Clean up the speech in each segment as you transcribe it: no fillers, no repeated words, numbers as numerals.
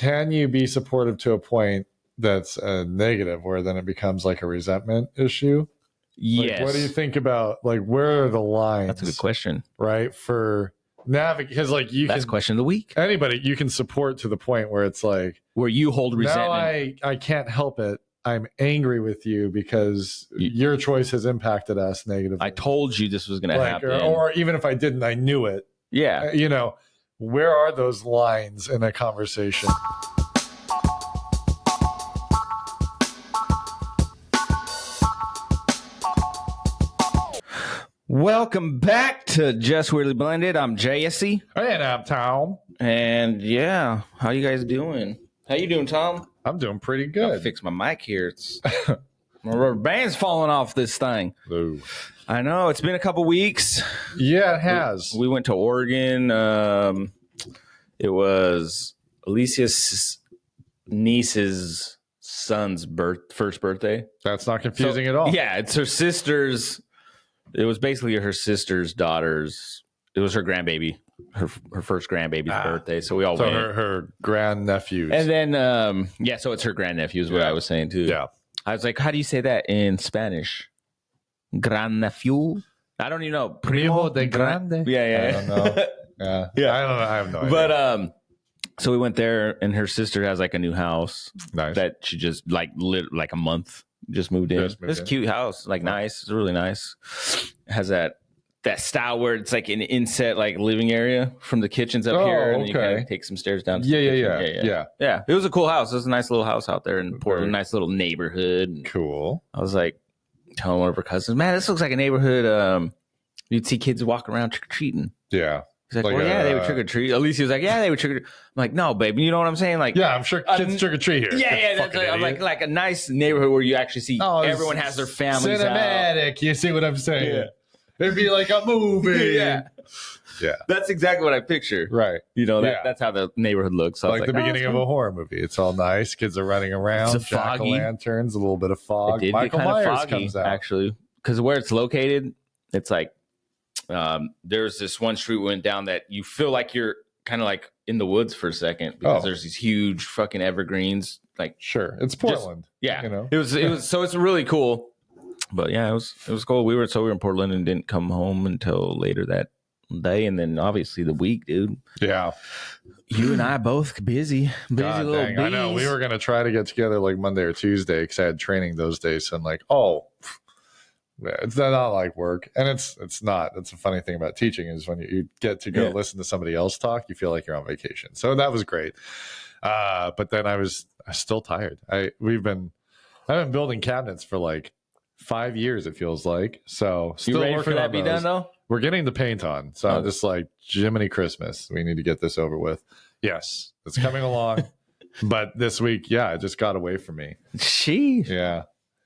can you be supportive to a point that's negative where then it becomes like a resentment issue? Yes. Like, what do you think about, like, where are the lines? That's a good question. Right? For navigate, because like That's question of the week. Anybody you can support to the point where it's like, where you hold resentment. Now I can't help it. I'm angry with you because your choice has impacted us negatively. I told you this was going to happen. Or even if I didn't, I knew it. Yeah. You know, where are those lines in a conversation? Welcome back to Just Weirdly Blended. I'm Jesse. And I'm Tom. And yeah, how you guys doing? How you doing, Tom? I'm doing pretty good. I'll fix my mic here. It's my rubber band's falling off this thing. Ooh. I know. It's been a couple weeks. Yeah, it has. We went to Oregon. It was Alicia's niece's son's first birthday. That's not confusing at all. Yeah, it's her sister's. It was basically her sister's daughter's. It was her grandbaby, her first grandbaby's birthday. So we all went. Her grandnephews. And then, so it's her grandnephew is what I was saying too. Yeah. I was like, how do you say that in Spanish? Grandnephew? I don't even know. Primo de grande? Yeah. I don't know. Yeah. I don't know. I have no idea. But, so we went there and her sister has like a new house. Nice. That she just lit like a month. Just moved in. It's a cute house, like nice. It's really nice. It has that style where it's like an inset like living area from the kitchen's up here, and you kind of take some stairs down. To the kitchen. Yeah. It was a cool house. It was a nice little house out there in Portland, nice little neighborhood. Cool. I was like telling one of her cousins, "Man, this looks like a neighborhood. You'd see kids walking around trick or treating." Yeah. He's like, well, yeah, they would trick or treat. Alicia was like, yeah, they would trick or treat. I'm like, no, baby, you know what I'm saying? Like, yeah, I'm sure kids trick or treat here. Yeah. That's like a nice neighborhood where you actually see everyone has their families cinematic. Out. You see what I'm saying? Yeah. It'd be like a movie. Yeah. That's exactly what I picture. Right. You know, that's how the neighborhood looks. So like the beginning of a horror movie. It's all nice. Kids are running around. Jack-o'-lanterns, a little bit of fog. Michael Myers comes out. Actually, because where it's located, it's like, there's this one street we went down that you feel like you're kind of like in the woods for a second because there's these huge fucking evergreens. Like, sure, it's Portland. You know, it was so it's really cool. But yeah, it was cool. We were in Portland and didn't come home until later that day, and then obviously the week, dude. Yeah, you and I both busy little bees. I know we were gonna try to get together like Monday or Tuesday because I had training those days. So I'm like, it's not like work, and it's not. That's a funny thing about teaching is when you get to go listen to somebody else talk, you feel like you're on vacation. So that was great. But then I was still tired. I've been building cabinets for like 5 years. It feels like. So still you ready for that to be done though? We're getting the paint on, so I'm just like Jiminy Christmas. We need to get this over with. Yes, it's coming along. But this week, it just got away from me. Sheesh. Yeah.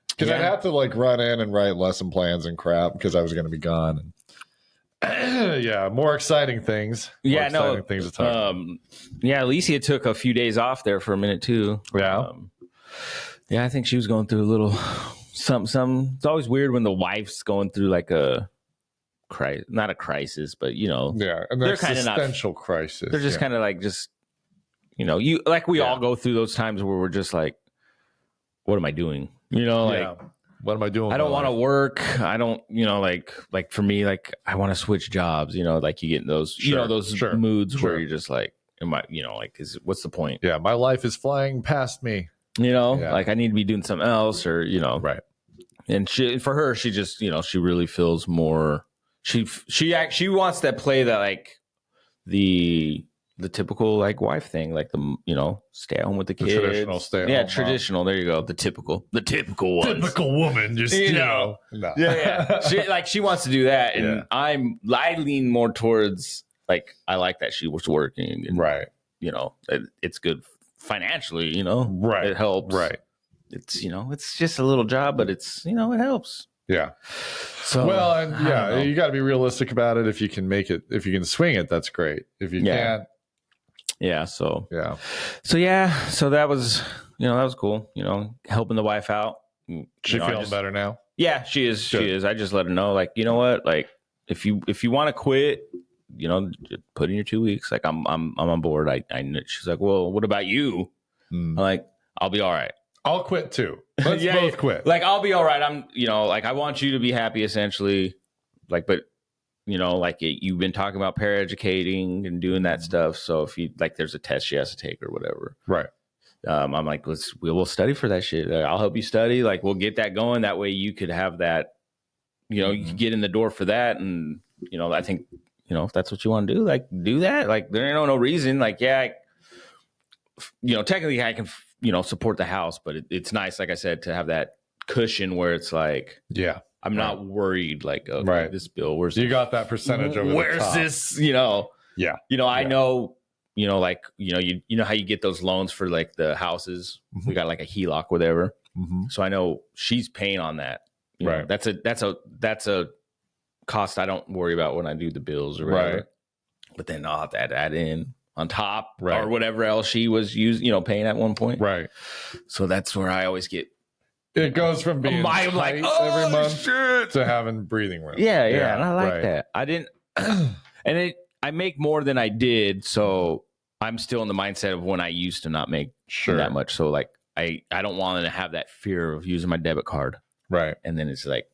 Because I'd have to like run in and write lesson plans and crap because I was going to be gone. And more exciting things. Things to talk about. Alicia took a few days off there for a minute too. Yeah. I think she was going through a little something. It's always weird when the wife's going through like not a crisis, but you know. Yeah, and they're kind of existential crisis. They're just kind of like you like we all go through those times where we're just like, what am I doing? You know, like, what am I doing? I don't want to work. I don't, like for me, like I want to switch jobs, like you get in those, those moods where you're just like, am I, what's the point? Yeah. My life is flying past me, like I need to be doing something else or, right. And for her, she just, she really feels more, she wants to play that, like the typical like wife thing, like the stay at home with the kids. Traditional stay at home. Traditional. There you go. The typical ones. Typical woman, just No. Yeah. She wants to do that, and I lean more towards like I like that she was working, and, right. It's good financially. Right. It helps. Right. It's it's just a little job, but it's it helps. Yeah. So you got to be realistic about it. If you can make it, if you can swing it, that's great. If you can't. Yeah. So that was, that was cool, helping the wife out. She feeling better now? Yeah, she is. Good. She is. I just let her know, like, you know what? Like if you want to quit, just put in your 2 weeks. Like I'm on board. She's like, well, what about you? I'm like, I'll be all right. I'll quit too. Let's both quit. Like, I'll be all right. I'm, like, I want you to be happy essentially. Like, but like you've been talking about paraeducating and doing that stuff. So if you like, there's a test she has to take or whatever. Right. I'm like, we'll study for that shit. I'll help you study. Like, we'll get that going. That way you could have that, you can get in the door for that. And, I think, if that's what you want to do, like, do that. Like, there ain't no reason. Like, yeah, technically I can, support the house, but it's nice, like I said, to have that cushion where it's like, yeah, I'm not worried. Like, okay, this bill, you got that percentage over where's the top. this, yeah, I know, like, you know how you get those loans for like the houses. We got like a HELOC, whatever. So I know she's paying on that. Right. That's a cost I don't worry about when I do the bills or whatever. Right. But then I'll have to add that in on top or whatever else she was paying at one point. Right. So that's where I always get. It goes from being tight every month to having breathing room. Yeah. And I like that. I didn't, and I make more than I did. So I'm still in the mindset of when I used to not make that much. So like, I don't want to have that fear of using my debit card. Right. And then it's like,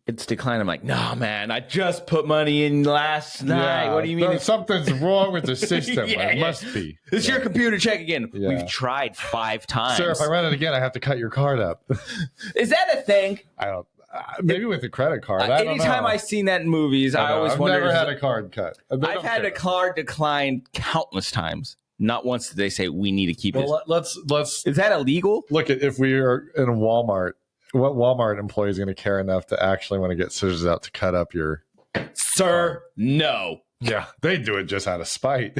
it's declined. I'm like, no, man, I just put money in last night. What do you mean? Something's wrong with the system. It must be. It's your computer. Check again. Yeah. We've tried 5 times. Sir, if I run it again, I have to cut your card up. Is that a thing? I don't. Maybe with the credit card. Anytime I've seen that in movies, I always wonder. I've never had a card cut. I've had a card declined countless times. Not once did they say we need to keep it. Let's. Is that illegal? Look at if we are in a Walmart. What Walmart employee is going to care enough to actually want to get scissors out to cut up your? Sir, no. Yeah, they do it just out of spite.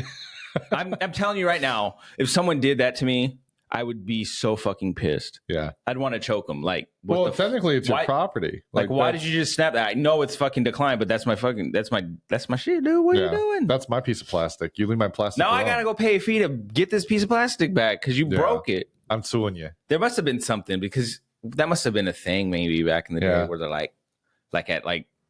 I'm telling you right now, if someone did that to me, I would be so fucking pissed. Yeah, I'd want to choke them. Like, technically, it's your property. Like why did you just snap that? I know it's fucking declined, but that's my shit, dude. What are you doing? That's my piece of plastic. You leave my plastic. Now I gotta go pay a fee to get this piece of plastic back because you broke it. I'm suing you. There must have been something because that must have been a thing maybe back in the day where they're like at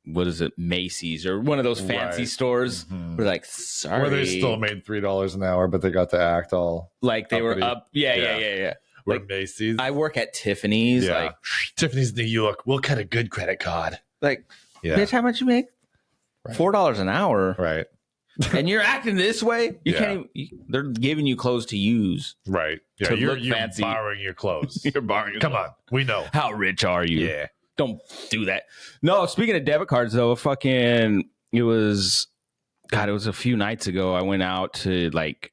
what is it, Macy's or one of those fancy stores. We're like, sorry, where they still made $3 an hour, but they got to act all like they were up. Yeah. We're like, Macy's. I work at Tiffany's. Yeah. Like Tiffany's New York. We'll cut a good credit card. Like, bitch, how much you make? $4 an hour. Right. And you're acting this way. You can't even, they're giving you clothes to use. Right. Yeah. You're fancy. Borrowing your clothes. You're borrowing your clothes. Come on. We know. How rich are you? Yeah. Don't do that. No, speaking of debit cards though, it was a few nights ago. I went out to like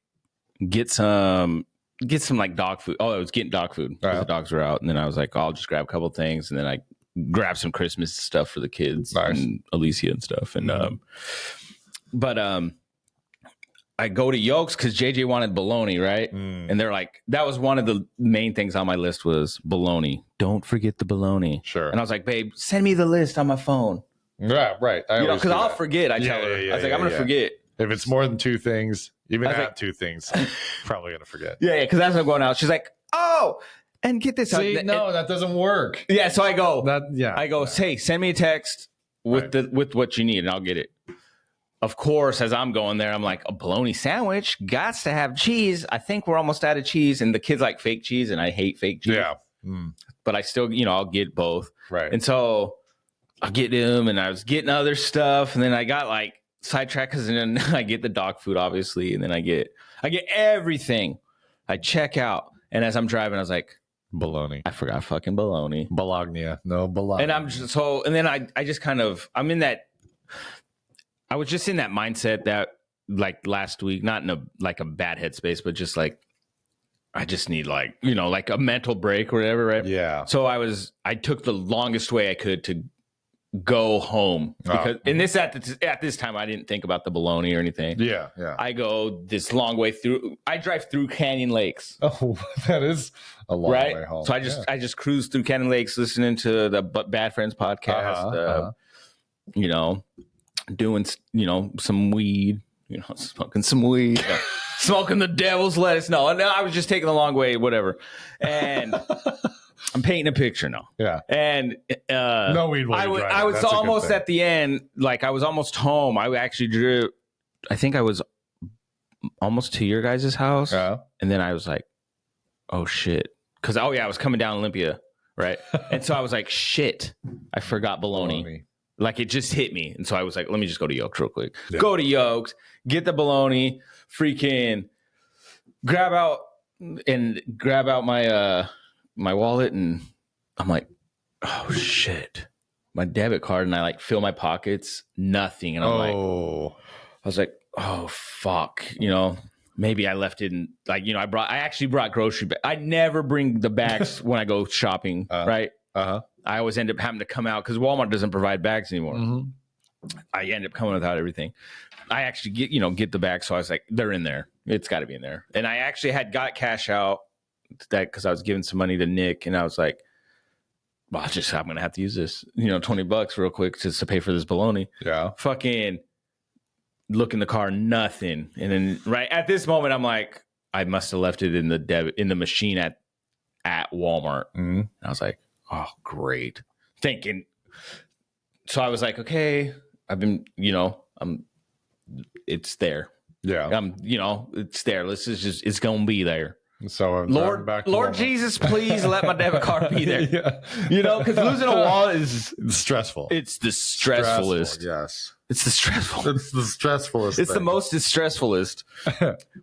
get some like dog food. Oh, I was getting dog food because the dogs were out. And then I was like, I'll just grab a couple of things. And then I grabbed some Christmas stuff for the kids and Alicia and stuff. And, I go to Yolks because JJ wanted bologna, right? And they're like, that was one of the main things on my list was bologna. Don't forget the bologna. Sure. And I was like, babe, send me the list on my phone. Yeah, right. Because I'll forget. I tell her. I was like, I'm going to forget. If it's more than 2 things, even have 2 things, probably going to forget. Yeah, because that's what I'm going out. She's like, oh, and get this. See, no, that doesn't work. Yeah, so I go. I go, hey, send me a text with what you need, and I'll get it. Of course, as I'm going there, I'm like, a bologna sandwich, gots to have cheese. I think we're almost out of cheese. And the kids like fake cheese, and I hate fake cheese. Yeah. But I still, I'll get both. Right. And so I get them, and I was getting other stuff. And then I got like sidetracked because then I get the dog food, obviously. And then I get everything. I check out. And as I'm driving, I was like, bologna. I forgot fucking bologna. Bologna. No, bologna. And I'm just and then I just kind of, I was just in that mindset that like last week, not in a bad headspace, but just like, I just need like a mental break or whatever. Right. Yeah. So I took the longest way I could to go home because at this time, I didn't think about the bologna or anything. Yeah. Yeah. I go this long way through. I drive through Canyon Lakes. Oh, that is a long way home. So I just cruise through Canyon Lakes, listening to the Bad Friends podcast, doing, some weed, smoking some weed, smoking the devil's lettuce. No, I was just taking the long way, whatever. And I'm painting a picture now. Yeah. And no weed while you're driving. I was That's almost at the end. Like I was almost home. I actually drew. I think I was almost to your guys' house. Yeah. And then I was like, oh shit. Because I was coming down Olympia, right? And so I was like, shit, I forgot bologna. Like it just hit me. And so I was like, let me just go to Yolks real quick. Yeah. Go to Yolks, get the bologna, freaking grab out my my wallet, and I'm like, oh shit. My debit card, and I like fill my pockets, nothing. And I'm I was like, oh fuck, maybe I left it in, like, I actually brought grocery bags. I never bring the bags when I go shopping, right? I always end up having to come out because Walmart doesn't provide bags anymore. Mm-hmm. I end up coming without everything. I actually get the bag. So I was like, they're in there. It's got to be in there. And I actually got cash out that because I was giving some money to Nick, and I was like, well, I'm going to have to use this, $20 real quick just to pay for this bologna. Yeah. Fucking look in the car, nothing. And then right at this moment, I'm like, I must have left it in the machine at Walmart. Mm-hmm. And I was like, oh, great. Thinking. So I was like, okay, I've been, it's there. Yeah. It's there. It's going to be there. So Lord Jesus, please let my debit card be there. Yeah. Because losing a wallet is stressful. It's the stressfulest. Yes. It's the stressful. It's the stressfulest. It's the most stressfulest.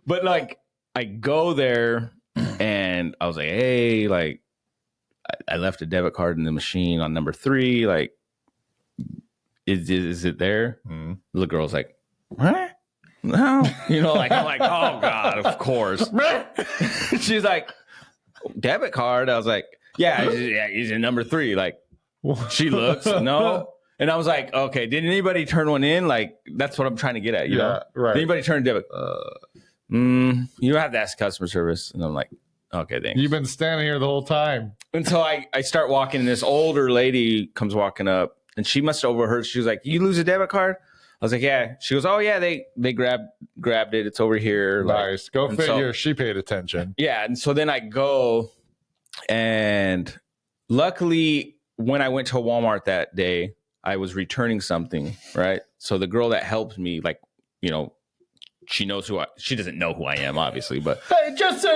But like, I go there and I was like, hey, like, I left a debit card in the machine on number 3. Like, is it there? Mm-hmm. The girl's like, what? No, like I'm like, oh god, of course. She's like, debit card. I was like, yeah, he's in number 3. Like, she looks, no, and I was like, okay, did anybody turn one in? Like, that's what I'm trying to get at, you know? Right? Did anybody turn debit? You have to ask customer service, and I'm like, okay, thanks. You've been standing here the whole time. Until I start walking, and this older lady comes walking up, and she must have overheard. She was like, you lose a debit card? I was like, yeah. She goes, oh yeah, they grabbed it. It's over here. Nice. Go figure. She paid attention. Yeah. And so then I go, and luckily when I went to Walmart that day, I was returning something, right? So the girl that helped me, like, she knows she doesn't know who I am, obviously, but hey, Jesse,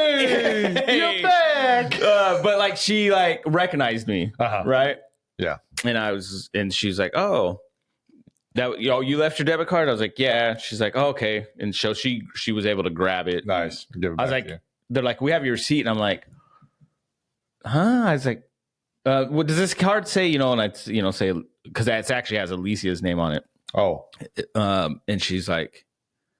you're back. But like, she like recognized me, right? Yeah. And she's like, oh, that you left your debit card? I was like, yeah. She's like, oh, okay. And so she was able to grab it. Nice. I was like, they're like, we have your receipt, and I'm like, huh? I was like, what does this card say? And I say, because it actually has Alicia's name on it. Oh. And she's like,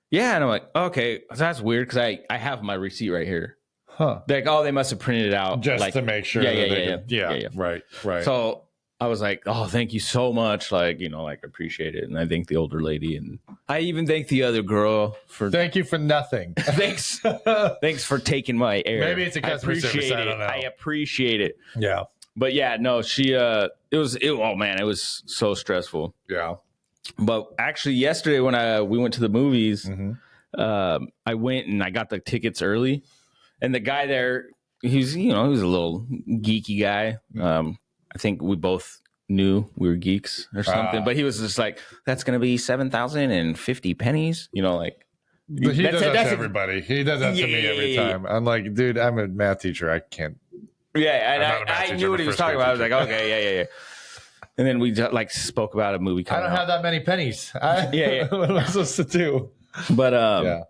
yeah. And I'm like, okay, that's weird because I have my receipt right here. Huh. They're like, oh, they must have printed it out just to make sure. Yeah. Right. So I was like, oh, thank you so much. Like, like, appreciate it. And I thank the older lady. And I even thank the other girl for. Thank you for nothing. Thanks for taking my air. Maybe it's a customer service. I don't know. I appreciate it. Yeah. But yeah, no, it was so stressful. Yeah. But actually yesterday when we went to the movies, mm-hmm. I went and I got the tickets early. And the guy there, he's a little geeky guy. Mm-hmm. I think we both knew we were geeks or something, but he was just like, that's going to be 7,050 pennies. Like he does that to everybody. He does that to me every time. I'm like, dude, I'm a math teacher. I can't. Yeah. And I knew what he was talking about. I was like, okay, yeah. And then we like spoke about a movie coming out. I don't have that many pennies. Yeah. What am I supposed to do? But, yeah.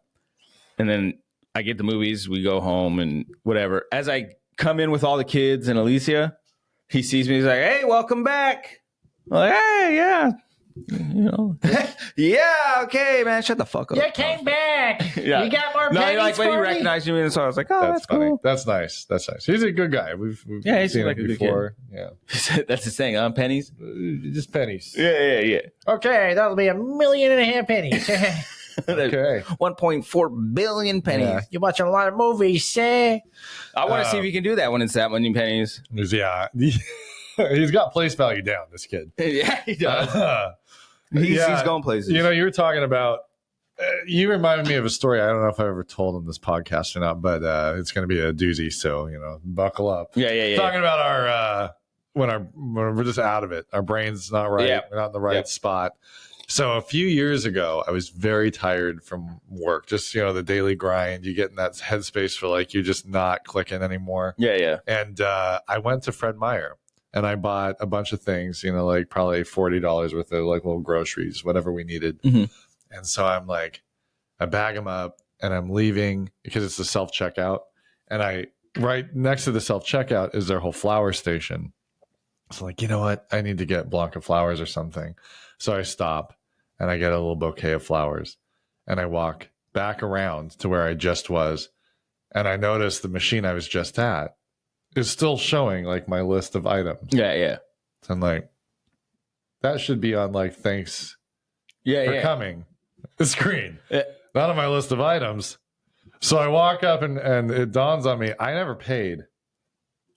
And then I get the movies, we go home and whatever. As I come in with all the kids and Alicia, he sees me. He's like, "Hey, welcome back." I'm like, "Hey, yeah, yeah, okay, man. Shut the fuck up." You came back. Yeah. You got more pennies but he recognized me, and so I was like, "Oh, that's funny. Cool. That's nice. That's nice. He's a good guy. We've he's seen like him before. Yeah, that's his thing. Pennies, just pennies. Yeah. Okay, that'll be 1.5 million pennies. Okay, 1.4 billion pennies. Yeah. You're watching a lot of movies, eh? I want to see if he can do that when it's that many pennies. Yeah, he's got place value down. This kid. Yeah, he does. He's going places. You were talking about You reminded me of a story. I don't know if I ever told on this podcast or not, but it's going to be a doozy. So, buckle up. Yeah. Talking about our, when we're just out of it, our brain's not right. Yep. We're not in the right spot. So a few years ago, I was very tired from work. Just, the daily grind. You get in that headspace for like, you're just not clicking anymore. Yeah. And I went to Fred Meyer and I bought a bunch of things, like probably $40 worth of like little groceries, whatever we needed. Mm-hmm. And so I'm like, I bag them up and I'm leaving because it's the self-checkout. And right next to the self-checkout is their whole flower station. So like, you know what? I need to get Blanca flowers or something. So I stop and I get a little bouquet of flowers and I walk back around to where I just was. And I noticed the machine I was just at is still showing like my list of items. Yeah. So I'm like, that should be on like, thanks for coming. The screen. Not on my list of items. So I walk up and it dawns on me, I never paid.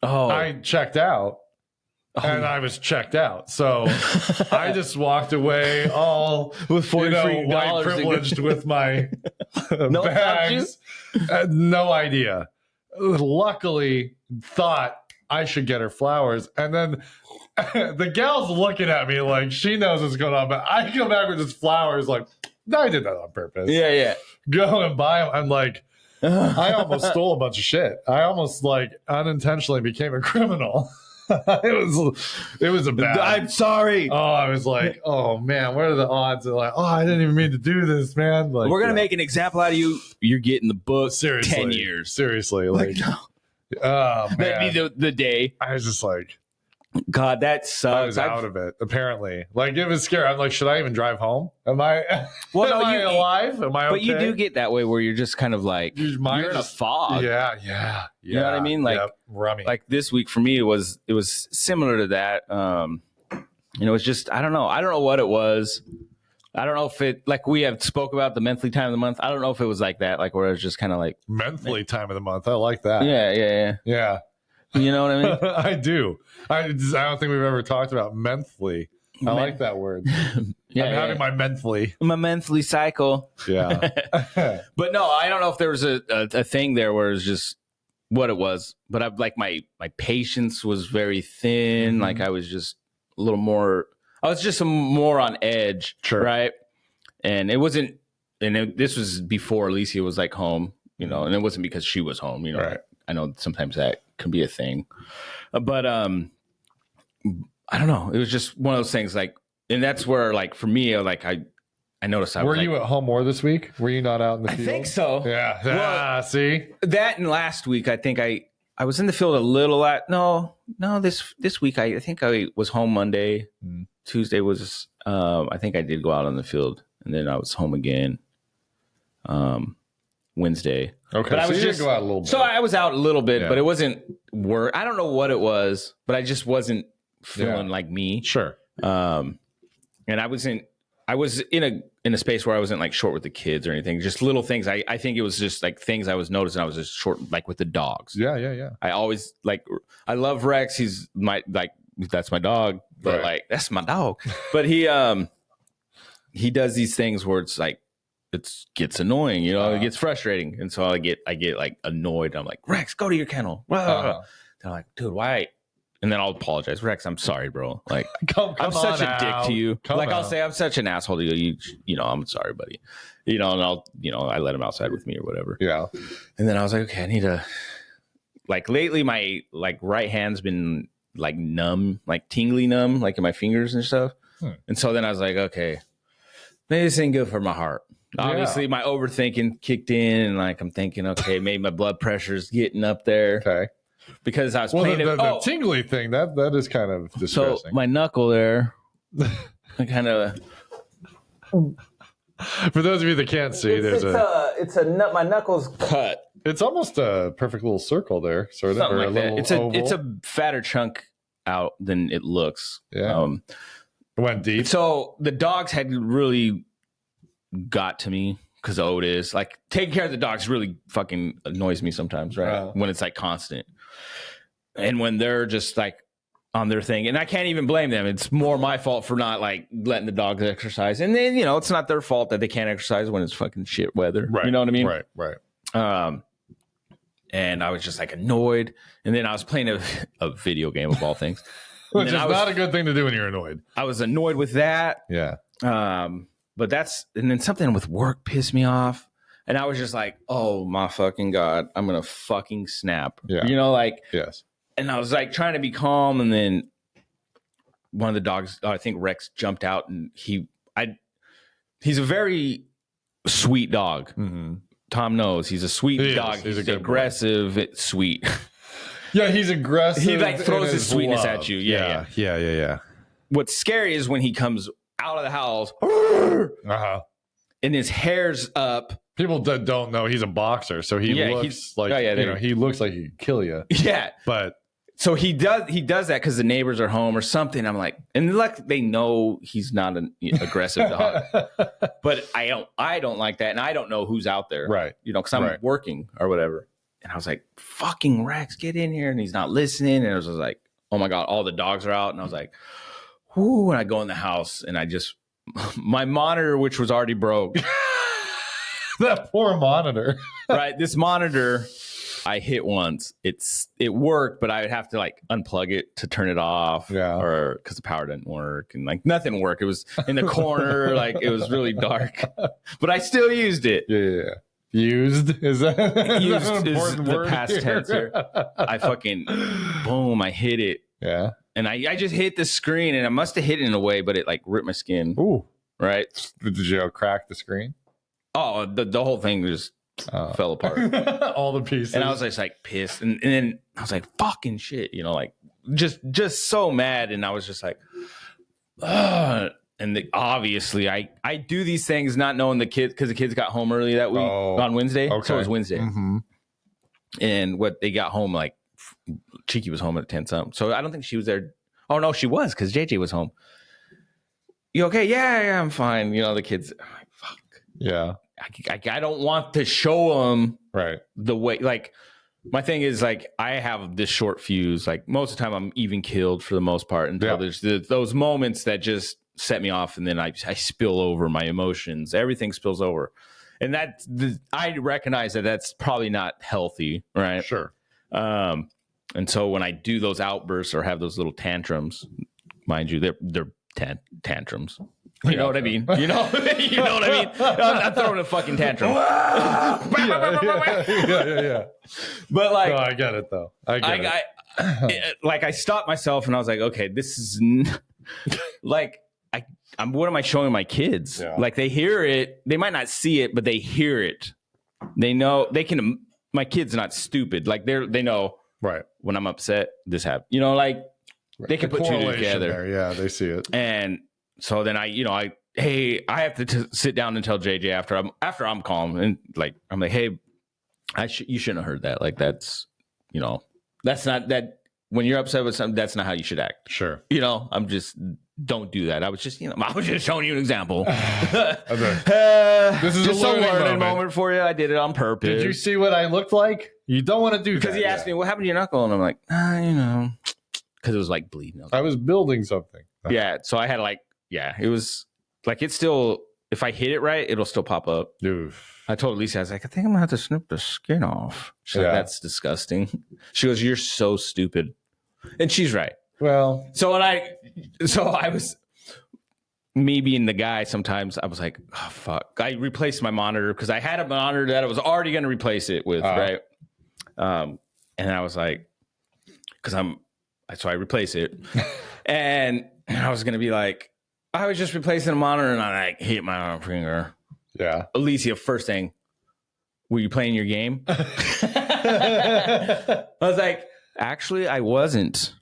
Oh. I checked out and I was checked out. So I just walked away all with $43 white privileged with my no bags. No idea. Luckily thought I should get her flowers. And then the gal's looking at me like she knows what's going on, but I come back with just flowers like, no, I did that on purpose. Yeah. Go and buy them. I'm like, I almost stole a bunch of shit. I almost like unintentionally became a criminal. it was a bad. I'm sorry. Oh, I was like, oh man, what are the odds? Of like, oh, I didn't even mean to do this, man. Like, we're gonna make an example out of you. You're getting the book. Seriously, 10 years. Seriously, like, oh man, that'd be the day. I was just like, God, that sucks. I was out of it. Apparently, like it was scary. I'm like, should I even drive home? Am I? Well, am I alive? Am I? But okay? you do get that way where you're just kind of like you're in a fog. Yeah. You know what I mean? Like, rummy. Like this week for me, it was similar to that. It's just I don't know what it was. I don't know if it like we have spoke about the mentally time of the month. I don't know if it was like that, like where it was just kind of like mentally time of the month. I like that. Yeah. You know what I mean? I do. I don't think we've ever talked about mentally. I like that word. I'm having my mentally cycle. Yeah. But no, I don't know if there was a thing there where it's just what it was. But I've like my patience was very thin. Mm-hmm. Like I was just a little more. I was just more on edge. Sure. Right. And it wasn't. And this was before Alicia was like home. And it wasn't because she was home. Right. I know sometimes that can be a thing, but I don't know. It was just one of those things. Like, and that's where, like, for me, like I noticed. Were you at home more this week? Were you not out in the field? I think so. Yeah. Well, see that and last week, I think I was in the field a little. No. This week, I think I was home Monday. Tuesday was. I think I did go out on the field, and then I was home again. Wednesday. Okay, but I was just go out a little bit. So I was out a little bit, but it wasn't work. I don't know what it was, but I just wasn't feeling like me. Sure. And I was in a space where I wasn't like short with the kids or anything. Just little things. I think it was just like things I was noticing. I was just short, like with the dogs. Yeah. I always I love Rex. He's that's my dog, but like that's my dog. But he does these things where it's like. It gets annoying, it gets frustrating. And so I get like annoyed. I'm like, Rex, go to your kennel. They're like, dude, why? And then I'll apologize. Rex, I'm sorry, bro. Like, I'm such a dick to you. I'll say I'm such an asshole to you. I'm sorry, buddy. And I'll, I let him outside with me or whatever. Yeah. And then I was like, okay, I need to, like lately my like right hand's been like numb, like tingly numb, like in my fingers and stuff. And so then I was like, okay, maybe this ain't good for my heart. Obviously, my overthinking kicked in, and like I'm thinking, okay, maybe my blood pressure's getting up there. Okay, because I was playing the tingly thing that is kind of distressing. So my knuckle there, I kind of. For those of you that can't see, my knuckle's cut. It's almost a perfect little circle there, sort of. Something or like that. Oval. It's a fatter chunk out than it looks. Yeah, it went deep. So the dogs had really got to me because of Otis. Like taking care of the dogs really fucking annoys me sometimes, right? When it's like constant. And when they're just like on their thing. And I can't even blame them. It's more my fault for not like letting the dogs exercise. And then, you know, it's not their fault that they can't exercise when it's fucking shit weather. Right. You know what I mean? Right. And I was just like annoyed. And then I was playing a video game of all things. Which is not a good thing to do when you're annoyed. I was annoyed with that. Yeah. But and then something with work pissed me off. And I was just like, oh my fucking God, I'm going to fucking snap. Yeah. You know, like, yes. And I was like trying to be calm. And then one of the dogs, I think Rex, jumped out, and he's a very sweet dog. Mm-hmm. Tom knows he's a sweet dog. He's aggressive, sweet. Yeah, he's aggressive. He like throws his sweetness at you. Yeah. What's scary is when he comes out of the house and his hair's up. People that don't know, he's a boxer, so he looks like he looks like he could kill you. Yeah, but so he does that because the neighbors are home or something. I'm like, and like they know he's not an aggressive dog, but I don't like that, and I don't know who's out there, right? You know, because I'm working or whatever. And I was like, "Fucking Rex, get in here!" And he's not listening. And I was like, "Oh my God, all the dogs are out." And I was like, "Whoo!" And I go in the house, and I just my monitor, which was already broke. That poor monitor. Right. This monitor, I hit once. It worked, but I would have to like unplug it to turn it off. Yeah. Or because the power didn't work and like nothing worked. It was in the corner, like it was really dark. But I still used it. Yeah. Used? Is that used is the past tense here. I fucking boom, I hit it. Yeah. And I just hit the screen, and I must have hit it in a way, but it like ripped my skin. Ooh. Right. Did you crack the screen? Oh, the whole thing just fell apart. All the pieces. And I was just like pissed. And then I was like, fucking shit, you know, like just so mad. And I was just like, ugh. And obviously I do these things not knowing the kids, because the kids got home early that week on Wednesday. Okay. So it was Wednesday. Mm-hmm. And they got home, like Cheeky was home at 10 something. So I don't think she was there. Oh no, she was, because JJ was home. You okay? Yeah, I'm fine. You know, the kids, fuck. Yeah. I don't want to show them right the way, like my thing is like I have this short fuse, like most of the time I'm even killed for the most part until there's those moments that just set me off, and then I spill over my emotions, everything spills over, and I recognize that's probably not healthy, right? Sure. And so when I do those outbursts or have those little tantrums, mind you, they're tantrums. You know what I mean? You know what I mean? I'm not throwing a fucking tantrum. yeah. But like, no, I get it though. I stopped myself and I was like, okay, this is like, what am I showing my kids? Yeah. Like they hear it, they might not see it, but they hear it. They know they can. My kid's not stupid. Like they know. Right. When I'm upset, this happens. You know, like they can put two together. There. Yeah, they see it. And so then I have to sit down and tell JJ after I'm calm, and like I'm like, hey, you shouldn't have heard that. Like that's, you know, that's not that when you're upset with something, that's not how you should act. Sure. You know, don't do that. I was just showing you an example. This is just a learning moment for you. I did it on purpose. Did you see what I looked like? You don't want to do that. Because he asked me, what happened to your knuckle? And I'm like, you know, because it was like bleeding. I was building something. Yeah. So I had it was like, it's still, if I hit it right, it'll still pop up. Oof. I told Lisa, I was like, I think I'm going to have to snip the skin off. She's like, that's disgusting. She goes, you're so stupid. And she's right. Well, so I was, me being the guy, sometimes I was like, oh, fuck. I replaced my monitor because I had a monitor that I was already going to replace it with, right? And I was like, so I replaced it. And I was going to be like, I was just replacing a monitor and I like hit my arm finger. Yeah. Alicia, first thing, were you playing your game? I was like, actually, I wasn't.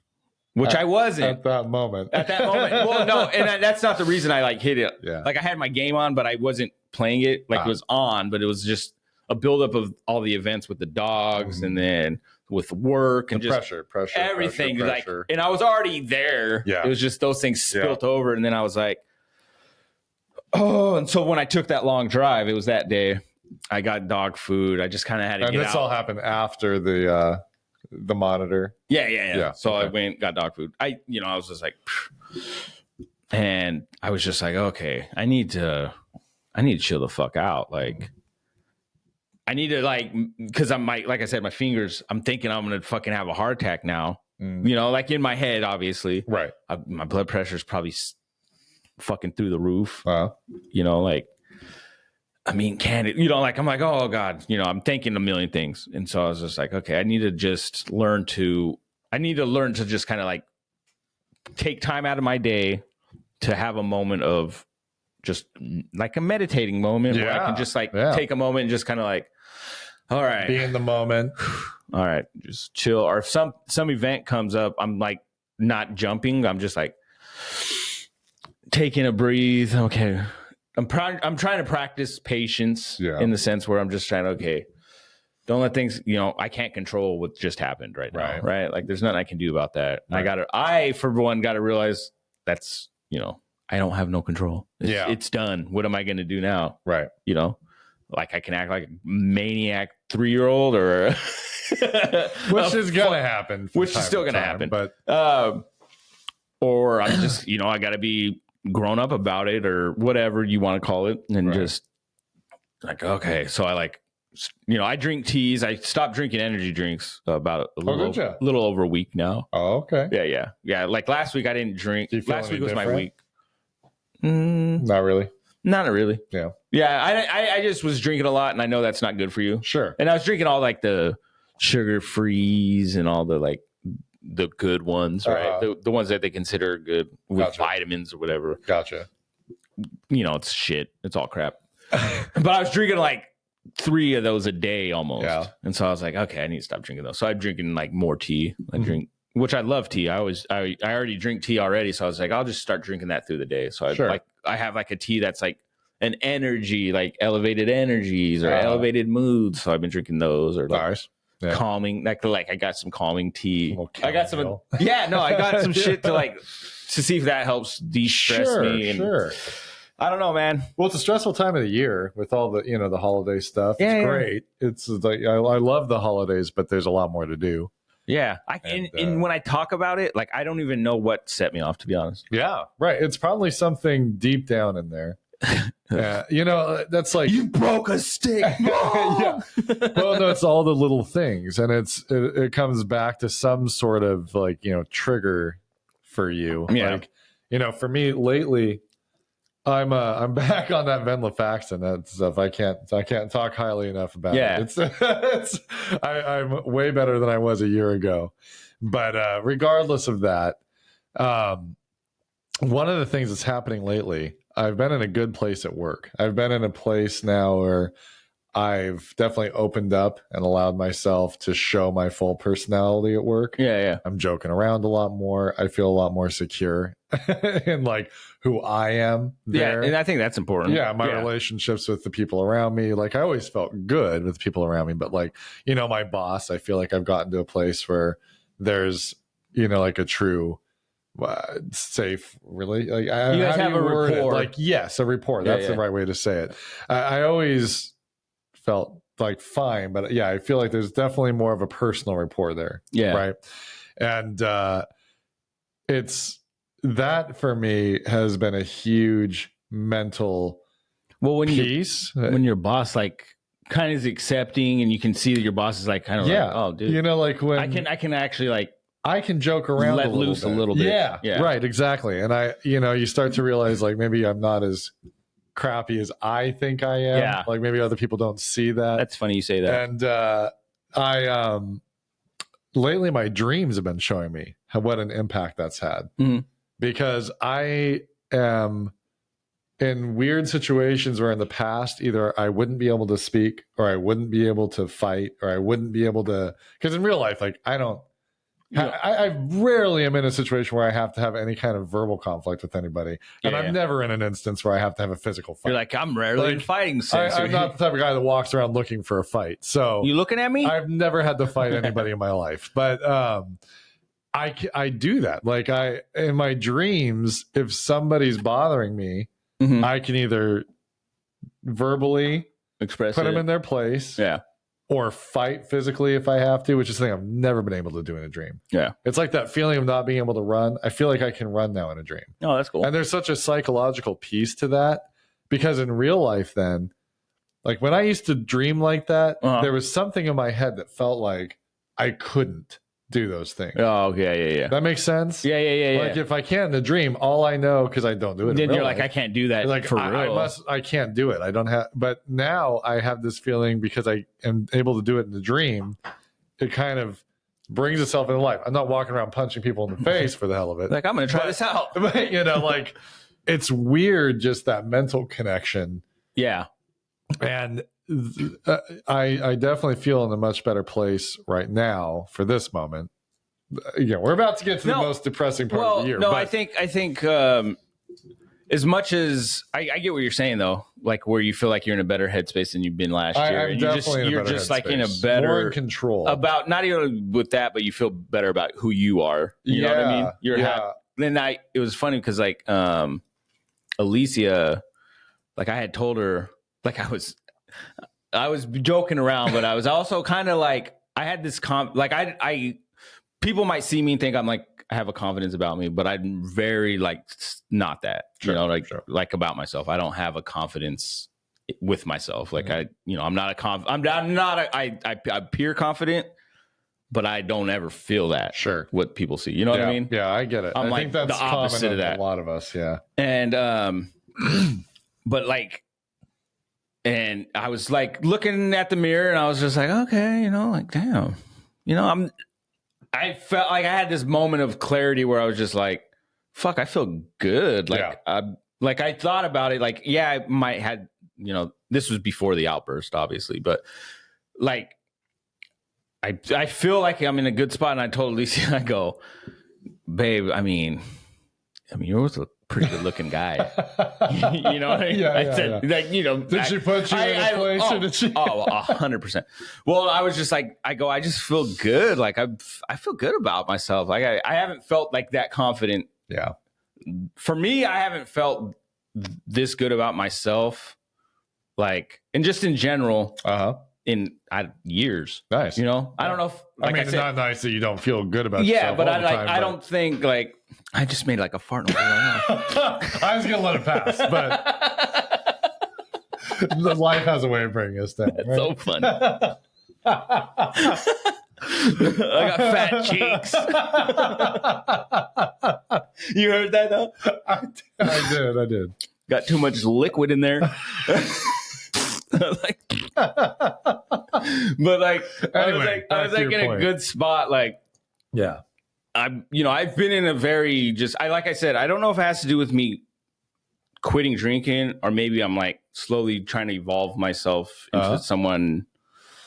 Which I wasn't. At that moment. Well, no, and that's not the reason I like hit it. Yeah. Like I had my game on, but I wasn't playing it. Like it was on, but it was just a buildup of all the events with the dogs and then with work and just pressure, everything. pressure. Like, and I was already there. Yeah. It was just those things spilt over. And then I was like, oh, and so when I took that long drive, it was that day. I got dog food. I just kind of had to get out. And this all happened after the the monitor. Yeah. So I went, got dog food. I was just like, and I was just like, okay, I need to chill the fuck out. Like, I need to because like I said, my fingers, I'm thinking I'm going to fucking have a heart attack now. Like in my head, obviously. Right. My blood pressure is probably fucking through the roof. I mean, can it, I'm like, oh God, I'm thinking a million things. And so I was just like, okay, I need to learn to just kind of like take time out of my day to have a moment of just like a meditating moment where I can just take a moment and just kind of like, all right, be in the moment. All right, just chill. Or if some event comes up, I'm like not jumping. I'm just like taking a breathe. Okay. I'm trying to practice patience in the sense where I'm just trying to, okay, don't let things, I can't control what just happened right now. Right. Like there's nothing I can do about that. Right. I for one got to realize that's, I don't have no control. It's done. What am I going to do now? Right. Like I can act like a maniac 3-year-old or which is going to happen. Which is still going to happen. But or I'm just, I got to be grown up about it or whatever you want to call it. And just like, okay. So I I drink teas. I stopped drinking energy drinks about a little over a week now. Oh, okay. Yeah. Like last week I didn't drink. Last week was my week. Not really. Not really. Yeah. Yeah. I just was drinking a lot and I know that's not good for you. Sure. And I was drinking all like the sugar frees and all the like the good ones, right? The ones that they consider good with vitamins or whatever. Gotcha. It's shit. It's all crap. But I was drinking like 3 of those a day almost. Yeah. And so I was like, okay, I need to stop drinking those. So I'm drinking like more tea. I drink, which I love tea. I already drink tea already. So I was like, I'll just start drinking that through the day. So I have like a tea that's like an energy, like elevated energies or elevated moods. So I've been drinking those or like calming, like I got some calming tea. I got some, I got some shit to see if that helps de-stress me. And I don't know, man. Well, it's a stressful time of the year with all the, the holiday stuff. It's great. It's like, I love the holidays, but there's a lot more to do. Yeah. And when I talk about it, like, I don't even know what set me off, to be honest. Yeah. Right. It's probably something deep down in there. That's like, you broke a stick. Yeah. Well, no, it's all the little things. And it comes back to some sort of like, trigger for you. Yeah. Like, for me lately, I'm back on that venlafaxine. That stuff I can't talk highly enough about. It. I'm way better than I was a year ago. But regardless of that, one of the things that's happening lately, I've been in a good place at work. I've been in a place now where I've definitely opened up and allowed myself to show my full personality at work. Yeah. I'm joking around a lot more. I feel a lot more secure in like who I am there. Yeah, and I think that's important. Yeah, my relationships with the people around me. Like I always felt good with people around me, but like, my boss, I feel like I've gotten to a place where there's, like a true safe really like you guys have a rapport. Like yes, a rapport. That's the right way to say it. I always felt like fine, but I feel like there's definitely more of a personal rapport there. Yeah. Right. And it's that for me has been a huge mental piece. When your boss like kind of is accepting and you can see that your boss is like kind of like, oh dude, like when I can actually like I can joke around, let loose a little bit. Yeah, right, exactly. And you start to realize like maybe I'm not as crappy as I think I am. Yeah, like maybe other people don't see that. That's funny you say that. And I lately my dreams have been showing me what an impact that's had because I am in weird situations where in the past either I wouldn't be able to speak or I wouldn't be able to fight or I wouldn't be able to because in real life like I rarely am in a situation where I have to have any kind of verbal conflict with anybody. And I'm never in an instance where I have to have a physical fight. You're like, I'm rarely in fighting sense. I'm not the type of guy that walks around looking for a fight. So you looking at me? I've never had to fight anybody in my life. But I do that. Like in my dreams, if somebody's bothering me, I can either verbally express put them in their place. Yeah. or fight physically if I have to, which is something I've never been able to do in a dream. Yeah. It's like that feeling of not being able to run. I feel like I can run now in a dream. Oh, that's cool. And there's such a psychological piece to that, because in real life then, like when I used to dream like that, there was something in my head that felt like I couldn't do those things. Oh, yeah. That makes sense? Yeah. Like if I can't in the dream, all I know, because I don't do it then in real you're life, like, I can't do that like for real. I can't do it. I don't have, but now I have this feeling because I am able to do it in the dream. It kind of brings itself into life. I'm not walking around punching people in the face for the hell of it. Like, I'm going to try this out. But, like it's weird, just that mental connection. Yeah. And I definitely feel in a much better place right now for this moment. We're about to get to the most depressing part of the year. No, I think as much as I get what you're saying though, like where you feel like you're in a better headspace than you've been last year. I'm definitely you're just like in a better, more in control about not even with that, but you feel better about who you are. You know what I mean? You're happy. Then it was funny because like Alicia, like I had told her, like I was joking around, but I was also kind of like I had this I people might see me and think I'm like I have a confidence about me, but I'm very like not that. Sure, like about myself. I don't have a confidence with myself. Like I appear confident, but I don't ever feel that. Sure, what people see. You know what I mean? Yeah, I get it. I think that's the opposite of that. A lot of us, yeah. And but like. And I was like looking at the mirror and I was just like, okay, like, damn, I felt like I had this moment of clarity where I was just like, fuck, I feel good. Like, I thought about it. Like, yeah, I might had, this was before the outburst, obviously, but like, I feel like I'm in a good spot. And I told Alicia, I go, babe, I mean, you're a pretty good looking guy. You know what I mean? Yeah, I said, like, did she put you in a place or did she? 100%. Well, I was just like, I just feel good. Like I feel good about myself. Like I haven't felt like that confident. Yeah. For me, I haven't felt this good about myself. Like, and just in general, in years. Nice. I don't know if, like it's not nice that you don't feel good about yourself. Yeah, but I don't think like I just made like a fart noise right now. I was gonna let it pass, but the life has a way of bringing us down. That's right? So funny. I got fat cheeks. You heard that though? I did. Got too much liquid in there. Like, but like, anyway, I was like in a good spot. Like, yeah, I've been in a very like I said, I don't know if it has to do with me quitting drinking or maybe I'm like slowly trying to evolve myself into someone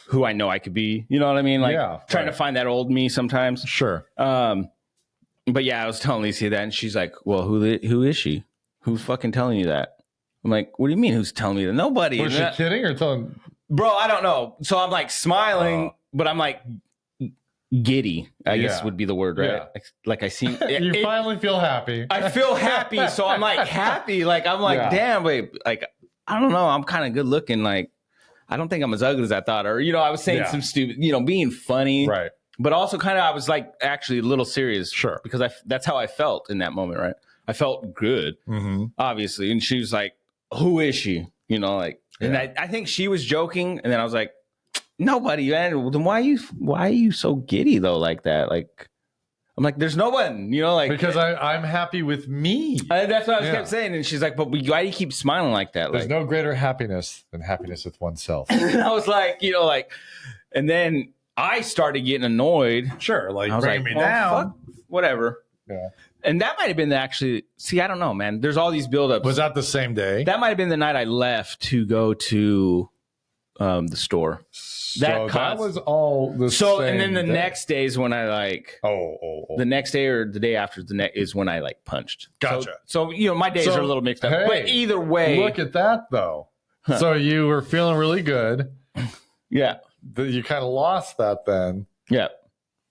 who I know I could be. You know what I mean? Like trying to find that old me sometimes. Sure. But yeah, I was telling Lisa that and she's like, well, who is she? Who's fucking telling you that? I'm like, what do you mean? Who's telling me that? Nobody. Was she kidding or telling? Bro, I don't know. So I'm like smiling, but I'm like giddy, I guess would be the word, right? Yeah. Like I see. You finally feel happy. I feel happy. So I'm like happy. Like, I'm like, damn, babe. Like, I don't know. I'm kind of good looking. Like, I don't think I'm as ugly as I thought. Or, I was saying some stupid, being funny. Right. But also kind of, I was like actually a little serious. Sure. Because that's how I felt in that moment, right? I felt good, obviously. And she was like, who is she? And I think she was joking. And then I was like, nobody, man. Well, then why are you so giddy though? Like that? Like, I'm like, there's no one, like, because I'm happy with me. That's what I kept saying. And she's like, but why do you keep smiling like that? There's no greater happiness than happiness with oneself. And I was like, and then I started getting annoyed. Sure. Like, I was bring me down. Fuck, whatever. Yeah. And that might have been actually, I don't know, man. There's all these buildups. Was that the same day? That might have been the night I left to go to the store. So that was all the same and then the day. next day is when I like, the next day or the day after is when I like punched. Gotcha. So my days are a little mixed up. Hey, but either way. Look at that though. Huh. So you were feeling really good. Yeah. You kind of lost that then. Yeah.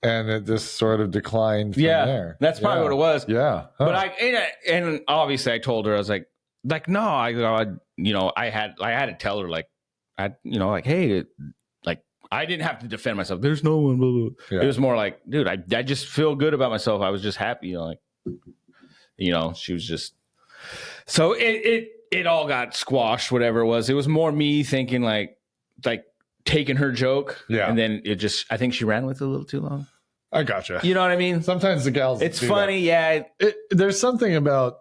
And it just sort of declined from there. That's probably what it was. Yeah. Huh. But and obviously I told her, I was like, no, I had to tell her like, hey, like I didn't have to defend myself. There's no one. Blah, blah. Yeah. It was more like, dude, I just feel good about myself. I was just happy. She was just. So it all got squashed. Whatever it was more me thinking like taking her joke. Yeah, and then I think she ran with it a little too long. I gotcha. You know what I mean? Sometimes the gals. It's funny, that. Yeah. There's something about.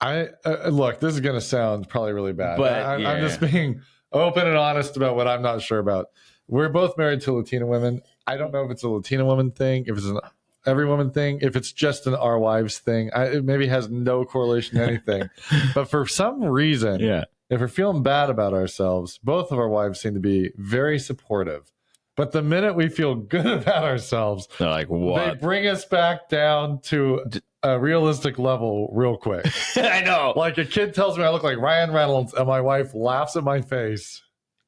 Look, this is going to sound probably really bad, but I'm just being open and honest about what I'm not sure about. We're both married to Latina women. I don't know if it's a Latina woman thing, if it's an every woman thing, if it's just an our wives thing. It maybe has no correlation to anything. But for some reason, if we're feeling bad about ourselves, both of our wives seem to be very supportive. But the minute we feel good about ourselves, they're like, what? They bring us back down to a realistic level real quick. I know. Like a kid tells me I look like Ryan Reynolds and my wife laughs at my face.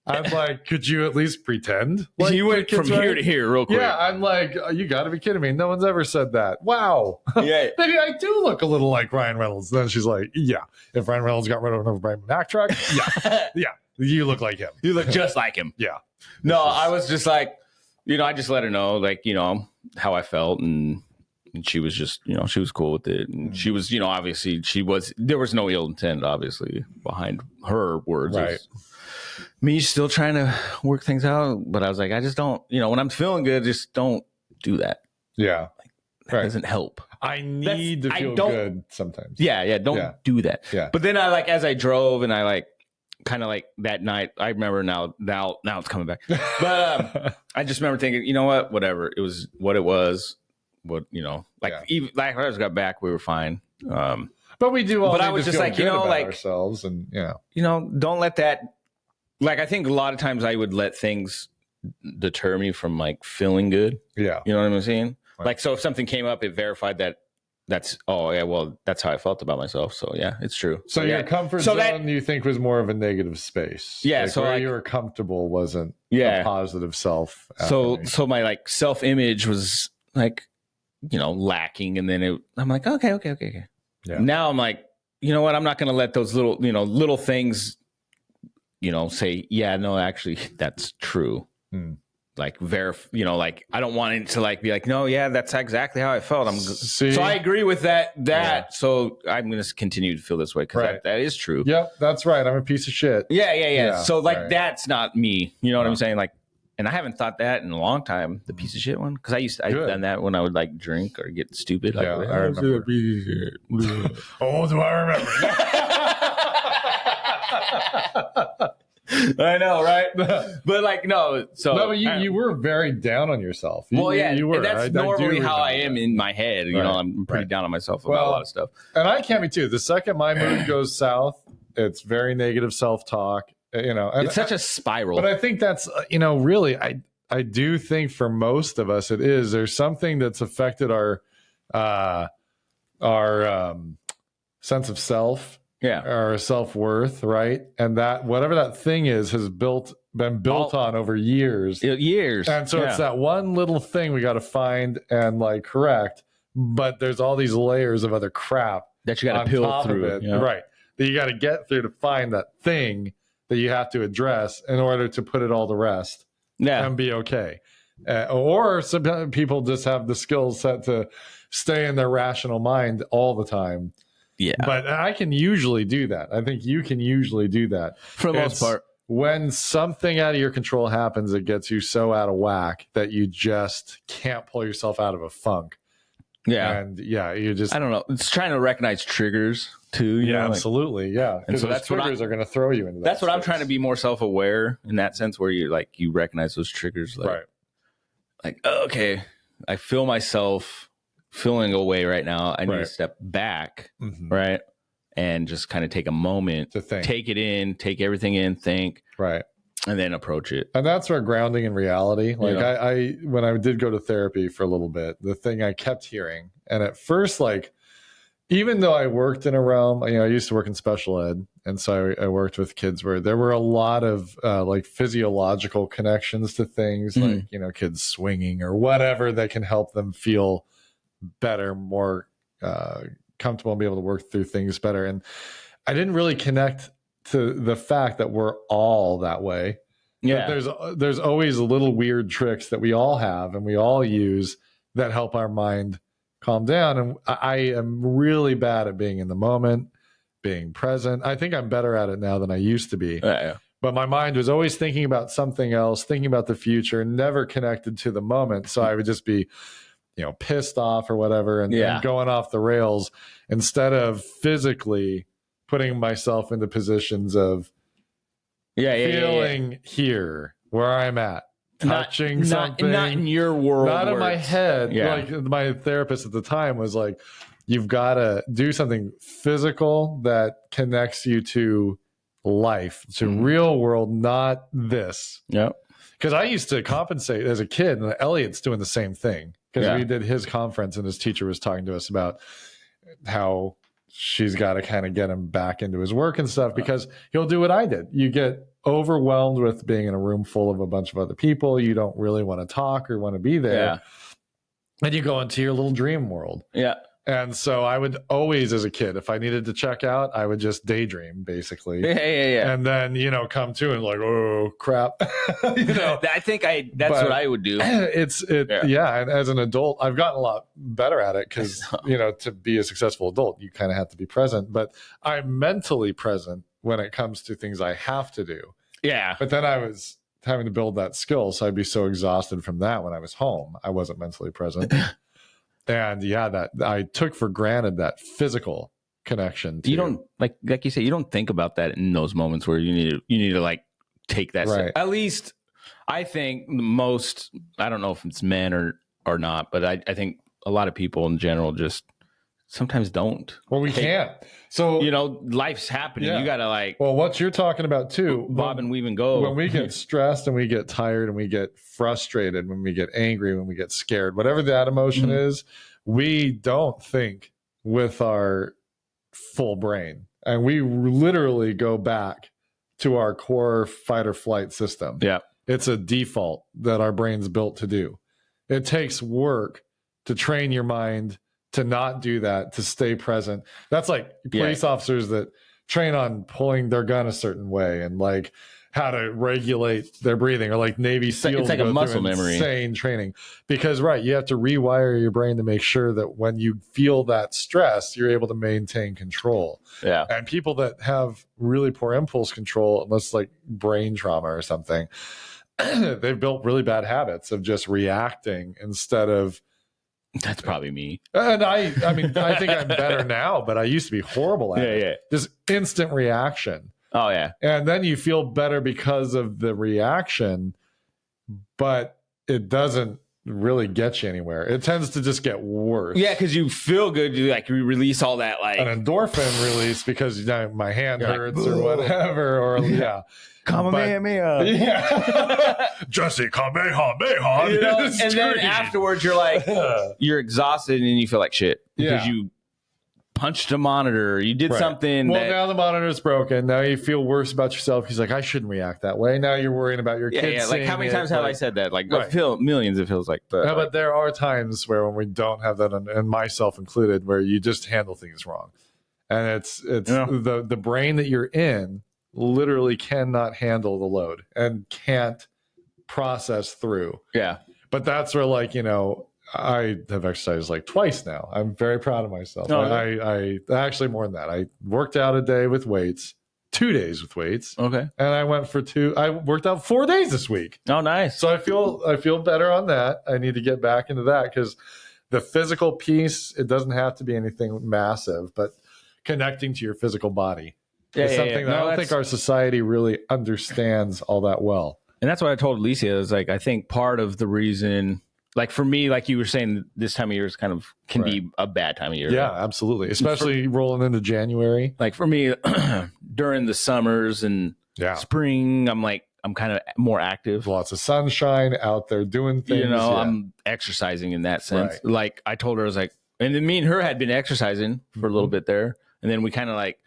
I'm like, could you at least pretend? Like, you went from here to here real quick. Yeah, I'm like, you got to be kidding me. No one's ever said that. Wow. Yeah. Maybe I do look a little like Ryan Reynolds. Then she's like, yeah. If Ryan Reynolds got run over by a Mack truck, yeah. Yeah. You look like him. You look just like him. Yeah. No, I was just like, I just let her know, like, how I felt. And she was just, she was cool with it. And she was, obviously there was no ill intent, obviously, behind her words. Right. Me still trying to work things out. But I was like, I just don't, when I'm feeling good, just don't do that. Yeah. That doesn't help. I need to feel good sometimes. Yeah. Don't do that. Yeah. But then as I drove and I kind of like that night, I remember now it's coming back. But I just remember thinking, you know what, whatever. It was what it was. Even like when I got back, we were fine. But we do all. But I was just like, ourselves, and don't let that. Like, I think a lot of times I would let things deter me from like feeling good. Yeah, you know what I'm saying. Right. Like, so if something came up, it verified that. That's that's how I felt about myself. So yeah, it's true. So your comfort zone, you think, was more of a negative space. Yeah. Like, so where you were comfortable wasn't a positive self. So my like self image was like, lacking, and then I'm like, okay. Yeah. Now I'm like, you know what? I'm not going to let those little things, say, yeah, no, actually, that's true. Like like I don't want it to like be like, no, yeah, that's exactly how I felt. So I agree with that. Yeah. So I'm going to continue to feel this way because that is true. Yep, that's right. I'm a piece of shit. Yeah. So that's not me. You know what I'm saying? Like, and I haven't thought that in a long time. The piece of shit one, because I've done that when I would like drink or get stupid. Like, I remember. Oh, do I remember? I know, right? But like, no. So no, but you were very down on yourself. You were. That's normally how I am in my head. You know, I'm pretty down on myself about a lot of stuff. And I can be too. The second my mood goes south, it's very negative self-talk. And it's such a spiral. But I think that's really, I do think for most of us it is. There's something that's affected our sense of self. Yeah. Our self-worth, right? And that whatever that thing is has been built on over years. And so it's that one little thing we got to find and like correct, but there's all these layers of other crap that you got to peel through it. Right. That you got to get through to find that thing that you have to address in order to put it all to rest and be okay. Or some people just have the skill set to stay in their rational mind all the time. Yeah. But I can usually do that. I think you can usually do that. For the most part. When something out of your control happens that gets you so out of whack that you just can't pull yourself out of a funk. Yeah. And you just... I don't know. It's trying to recognize triggers too. Yeah, absolutely. Yeah. And so those triggers are going to throw you into that. That's what I'm trying to be more self-aware in that sense, where you recognize those triggers. Like, okay, I feel myself feeling away right now. I need to step back, right? And just kind of take a moment to think. Take it in, take everything in, think. Right. And then approach it. And that's where grounding in reality. Like I when I did go to therapy for a little bit, the thing I kept hearing, and at first, like, even though I worked in a realm, I used to work in special ed. And so I worked with kids where there were a lot of like physiological connections to things like, kids swinging or whatever that can help them feel better, more comfortable, and be able to work through things better. And I didn't really connect to the fact that we're all that way. Yeah. There's always little weird tricks that we all have and we all use that help our mind calm down. And I am really bad at being in the moment, being present. I think I'm better at it now than I used to be. Yeah. But my mind was always thinking about something else, thinking about the future, never connected to the moment. So I would just be, pissed off or whatever and going off the rails instead of physically putting myself into positions of feeling here where I'm at, touching something. Not in your world. Not in my head. Yeah. Like my therapist at the time was like, you've got to do something physical that connects you to life, to real world, not this. Yep. Because I used to compensate as a kid, and Elliot's doing the same thing. Because we did his conference, and his teacher was talking to us about how she's got to kind of get him back into his work and stuff, because he'll do what I did. You get overwhelmed with being in a room full of a bunch of other people. You don't really want to talk or want to be there. Yeah. And you go into your little dream world. Yeah. And so I would always, as a kid, if I needed to check out, I would just daydream, basically. Yeah. And then, come to and like, oh, crap. I think that's what I would do. And as an adult, I've gotten a lot better at it because, to be a successful adult, you kind of have to be present. But I'm mentally present when it comes to things I have to do. Yeah. But then I was having to build that skill. So I'd be so exhausted from that when I was home. I wasn't mentally present. And that I took for granted that physical connection. You don't like you say, you don't think about that in those moments where you need to like take that step. At least I think most, I don't know if it's men or not, but I think a lot of people in general just sometimes don't. Well, we can't. So, life's happening. Yeah. You got to well, what you're talking about too, bob and weave and go. When we get stressed and we get tired and we get frustrated, when we get angry, when we get scared, whatever that emotion is, we don't think with our full brain. And we literally go back to our core fight or flight system. Yeah. It's a default that our brain's built to do. It takes work to train your mind to not do that, to stay present. That's like police officers that train on pulling their gun a certain way and like how to regulate their breathing, or like Navy SEALs. It's like a muscle memory. Insane training. Because you have to rewire your brain to make sure that when you feel that stress, you're able to maintain control. Yeah. And people that have really poor impulse control, unless like brain trauma or something, they've built really bad habits of just reacting instead of. That's probably me. And I think I'm better now, but I used to be horrible at it. Yeah. Just instant reaction. Oh, yeah. And then you feel better because of the reaction, but it doesn't really get you anywhere. It tends to just get worse. Yeah, because you feel good. You release all that an endorphin release because my hand hurts or whatever. Or Kamehameha. Yeah. Jesse Kamehameha. And then afterwards you're like, you're exhausted and you feel like shit because you punched a monitor. You did something. Well, now the monitor's broken. Now you feel worse about yourself. He's like, I shouldn't react that way. Now you're worrying about your kids. Yeah. Like how many times have I said that? Like millions. It feels like. But there are times where when we don't have that, and myself included, where you just handle things wrong, and it's the brain that you're in literally cannot handle the load and can't process through. Yeah. But that's where I have exercised like twice now. I'm very proud of myself. I actually more than that. I worked out a day with weights, 2 days with weights. Okay. And I went for I worked out 4 days this week. Oh, nice. So I feel better on that. I need to get back into that because the physical piece, it doesn't have to be anything massive, but connecting to your physical body is something that I don't think our society really understands all that well. And that's what I told Alicia is like, I think part of the reason, like for me, like you were saying, this time of year is can be a bad time of year. Yeah, right? Absolutely. Especially rolling into January. Like for me, during the summers and spring, I'm kind of more active. Lots of sunshine out there doing things. I'm exercising in that sense. Right. Like I told her, I was like, and then me and her had been exercising for a little bit there. And then we kind of like,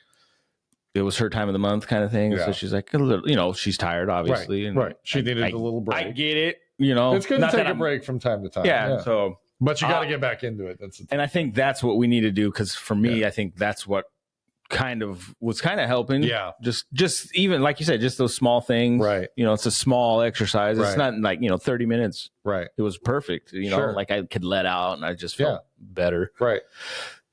it was her time of the month kind of thing. Yeah. So she's like, a little, she's tired, obviously. Right. And she needed a little break. I get it. It's good to take a break from time to time. Yeah. So, but you got to get back into it. And I think that's what we need to do. Cause for me, I think that's what was kind of helping. Yeah. Just even like you said, just those small things. Right. You know, it's a small exercise. It's Right. not like, 30 minutes. Right. It was perfect. Sure. Like I could let out and I just felt better. Right.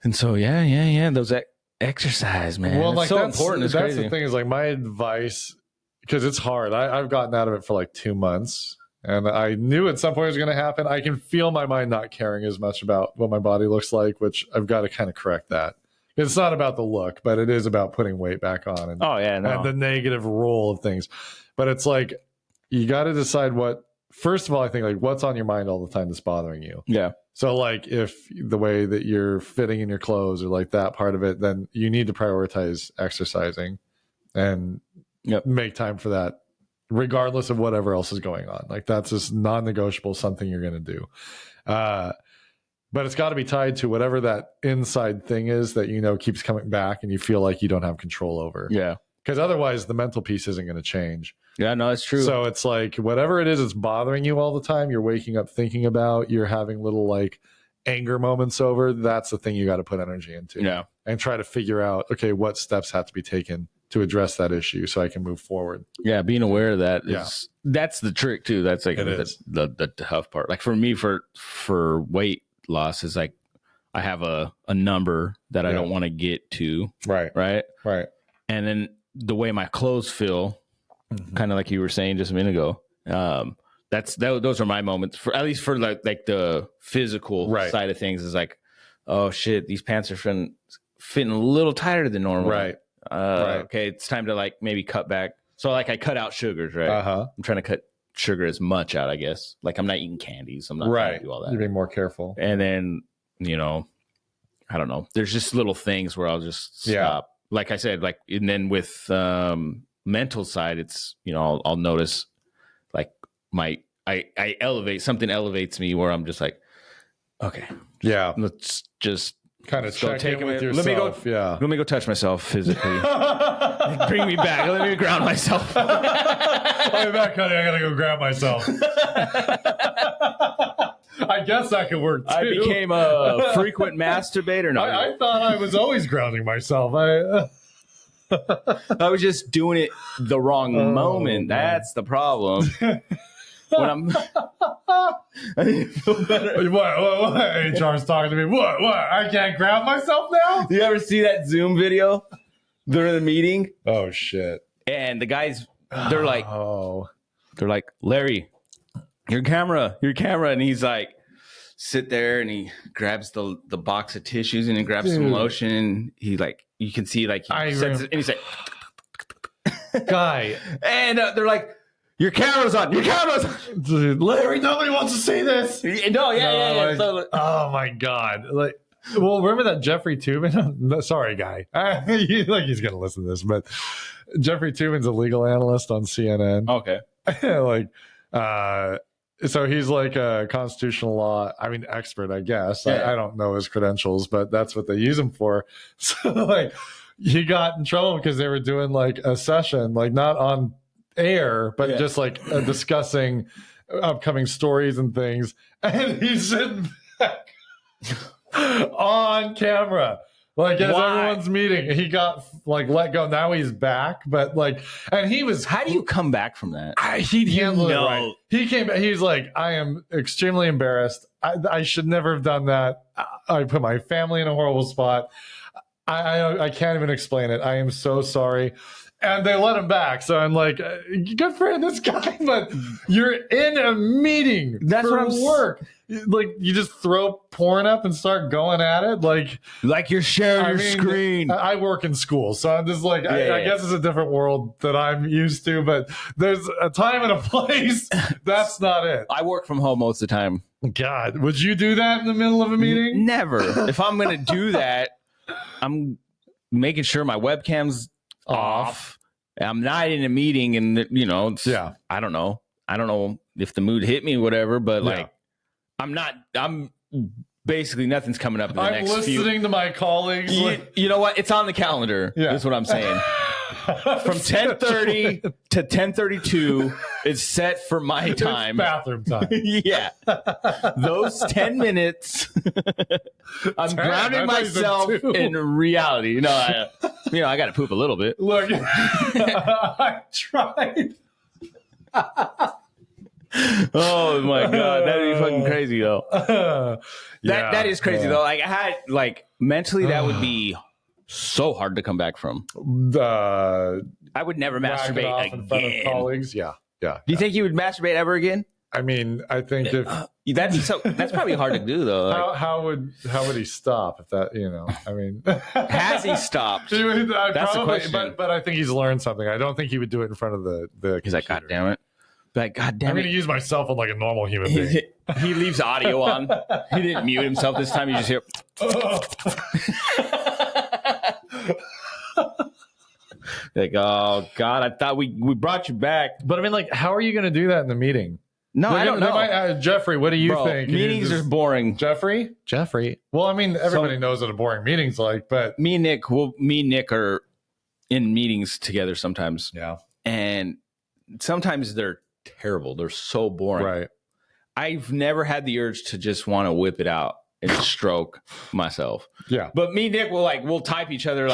And so, yeah. Those exercise, man. Well, it's so important. It's that's crazy. the thing is like my advice, because it's hard. I've gotten out of it for like 2 months. And I knew at some point it was going to happen. I can feel my mind not caring as much about what my body looks like, which I've got to kind of correct that. It's not about the look, but it is about putting weight back on and, and the negative role of things. But it's like, you got to decide first of all, I think like what's on your mind all the time that's bothering you. Yeah. So like if the way that you're fitting in your clothes or like that part of it, then you need to prioritize exercising and make time for that, regardless of whatever else is going on. Like that's just non-negotiable, something you're going to do. But it's got to be tied to whatever that inside thing is that, keeps coming back and you feel like you don't have control over. Yeah. Because otherwise the mental piece isn't going to change. Yeah, no, it's true. So it's like whatever it is that's bothering you all the time, you're waking up thinking about, you're having little like anger moments over, that's the thing you got to put energy into. Yeah. And try to figure out, okay, what steps have to be taken to address that issue so I can move forward. Yeah, being aware of that that's the trick too. That's like the tough part. Like for me, for weight loss is like I have a number that I don't want to get to. Right. And then the way my clothes feel, kind of like you were saying just a minute ago, those are my moments for at least for like the physical side of things is like, oh shit, these pants are fitting a little tighter than normal. Right. Okay, it's time to like maybe cut back. So like I cut out sugars, right? I'm trying to cut sugar as much out, I guess. Like I'm not eating candies. I'm not trying to do all that. You're being more careful. And then, I don't know. There's just little things where I'll just stop. Like I said, like, and then with mental side, it's, I'll notice like I elevate, something elevates me where I'm just like, okay. Yeah. Let's just kind of check in with yourself. Let me go touch myself physically. Bring me back. Let me ground myself. I'll be back, honey. I gotta go grab myself. I guess that could work too. I became a frequent masturbator. No, I thought I was always grounding myself. I was just doing it the wrong moment. Man. That's the problem. When I'm, I need to feel better. What? HR's talking to me. What? I can't ground myself now? Do you ever see that Zoom video during the meeting? Oh shit! And the guys, they're like, Larry, your camera, and he's like, sit there, and he grabs the box of tissues and he grabs some lotion. And he like, you can see like he sets it, and he's like, guy, and they're like. Your camera's on. Dude, Larry, nobody wants to see this. No, yeah. Like, oh my god! Like, well, remember that Jeffrey Tubin? No, sorry, guy. He's gonna listen to this, but Jeffrey Tubin's a legal analyst on CNN. Okay. So he's like a constitutional law, expert, I guess. Yeah. I don't know his credentials, but that's what they use him for. So like, he got in trouble because they were doing like a session, like not on air, but just like discussing upcoming stories and things, and he's sitting back on camera like as everyone's meeting. He got like let go. Now he's back, but like, and he was. How do you come back from that? He'd handle it right. He came back. He's like, I am extremely embarrassed. I should never have done that. I put my family in a horrible spot. I can't even explain it. I am so sorry. And they let him back. So I'm like, good for this guy, but you're in a meeting. That's for what I'm work. Like, you just throw porn up and start going at it. Like you're sharing your screen. I work in school. So I'm just like, I guess it's a different world that I'm used to, but there's a time and a place. That's not it. I work from home most of the time. God, would you do that in the middle of a meeting? Never. If I'm going to do that, I'm making sure my webcam's off. I'm not in a meeting, and I don't know if the mood hit me, whatever, but like I'm basically nothing's coming up in the next few. I'm listening to my colleagues. You know what? It's on the calendar. Yeah. That's what I'm saying. From 10:30 to 10:32 is set for my time. It's bathroom time. Yeah. Those 10 minutes, I'm grounding myself in reality. I got to poop a little bit. Look, I tried. Oh my god, that'd be fucking crazy though. That is crazy though. Like I had mentally that would be so hard to come back from. I would never masturbate again. In front of colleagues. Yeah. Do you think you would masturbate ever again? I mean, I think if that's probably hard to do though. Like, how would he stop if that? I mean, has he stopped? That's the question. But I think he's learned something. I don't think he would do it in front of the. He's like, God damn it! Like, God damn it! I'm going to use my cell phone like a normal human being. He leaves audio on. He didn't mute himself this time. You just hear. Like, oh God! I thought we brought you back. But I mean, like, how are you going to do that in the meeting? No, I don't know. Jeffrey, what do you think? Meetings are boring. Jeffrey. Well, I mean, everybody knows what a boring meeting's like, but me and Nick are in meetings together sometimes. Yeah. And sometimes they're terrible. They're so boring. Right. I've never had the urge to just want to whip it out and stroke myself. Yeah. But me and Nick we'll type each other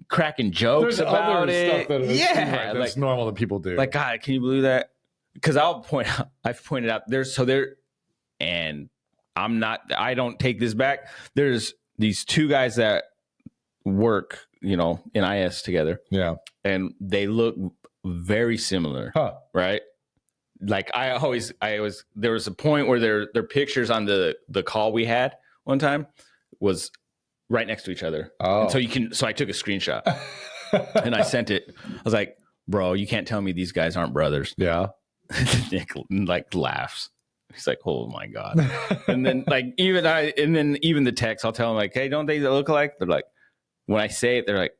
cracking jokes about it. Stuff that's normal that people do. Like, God, can you believe that? Because I've pointed out and I don't take this back. There's these two guys that work, in IS together. Yeah. And they look very similar. Huh. Right. Like I always, there was a point where their pictures on the call we had one time was right next to each other. Oh. And so I took a screenshot and I sent it. I was like, bro, you can't tell me these guys aren't brothers. Yeah. Nick laughs. He's like, oh my God. And then even the text, I'll tell him like, hey, don't they look alike? They're like, when I say it, they're like,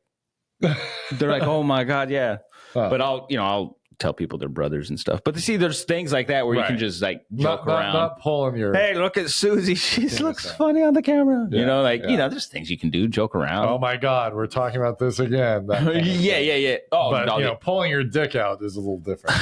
oh my God, yeah. But I'll tell people they're brothers and stuff. But see, there's things like that where you can just joke around. Not pulling your. Hey, look at Susie. She looks funny on the camera. Yeah. There's things you can do, joke around. Oh my God, we're talking about this again. Yeah. Oh, but pulling your dick out is a little different.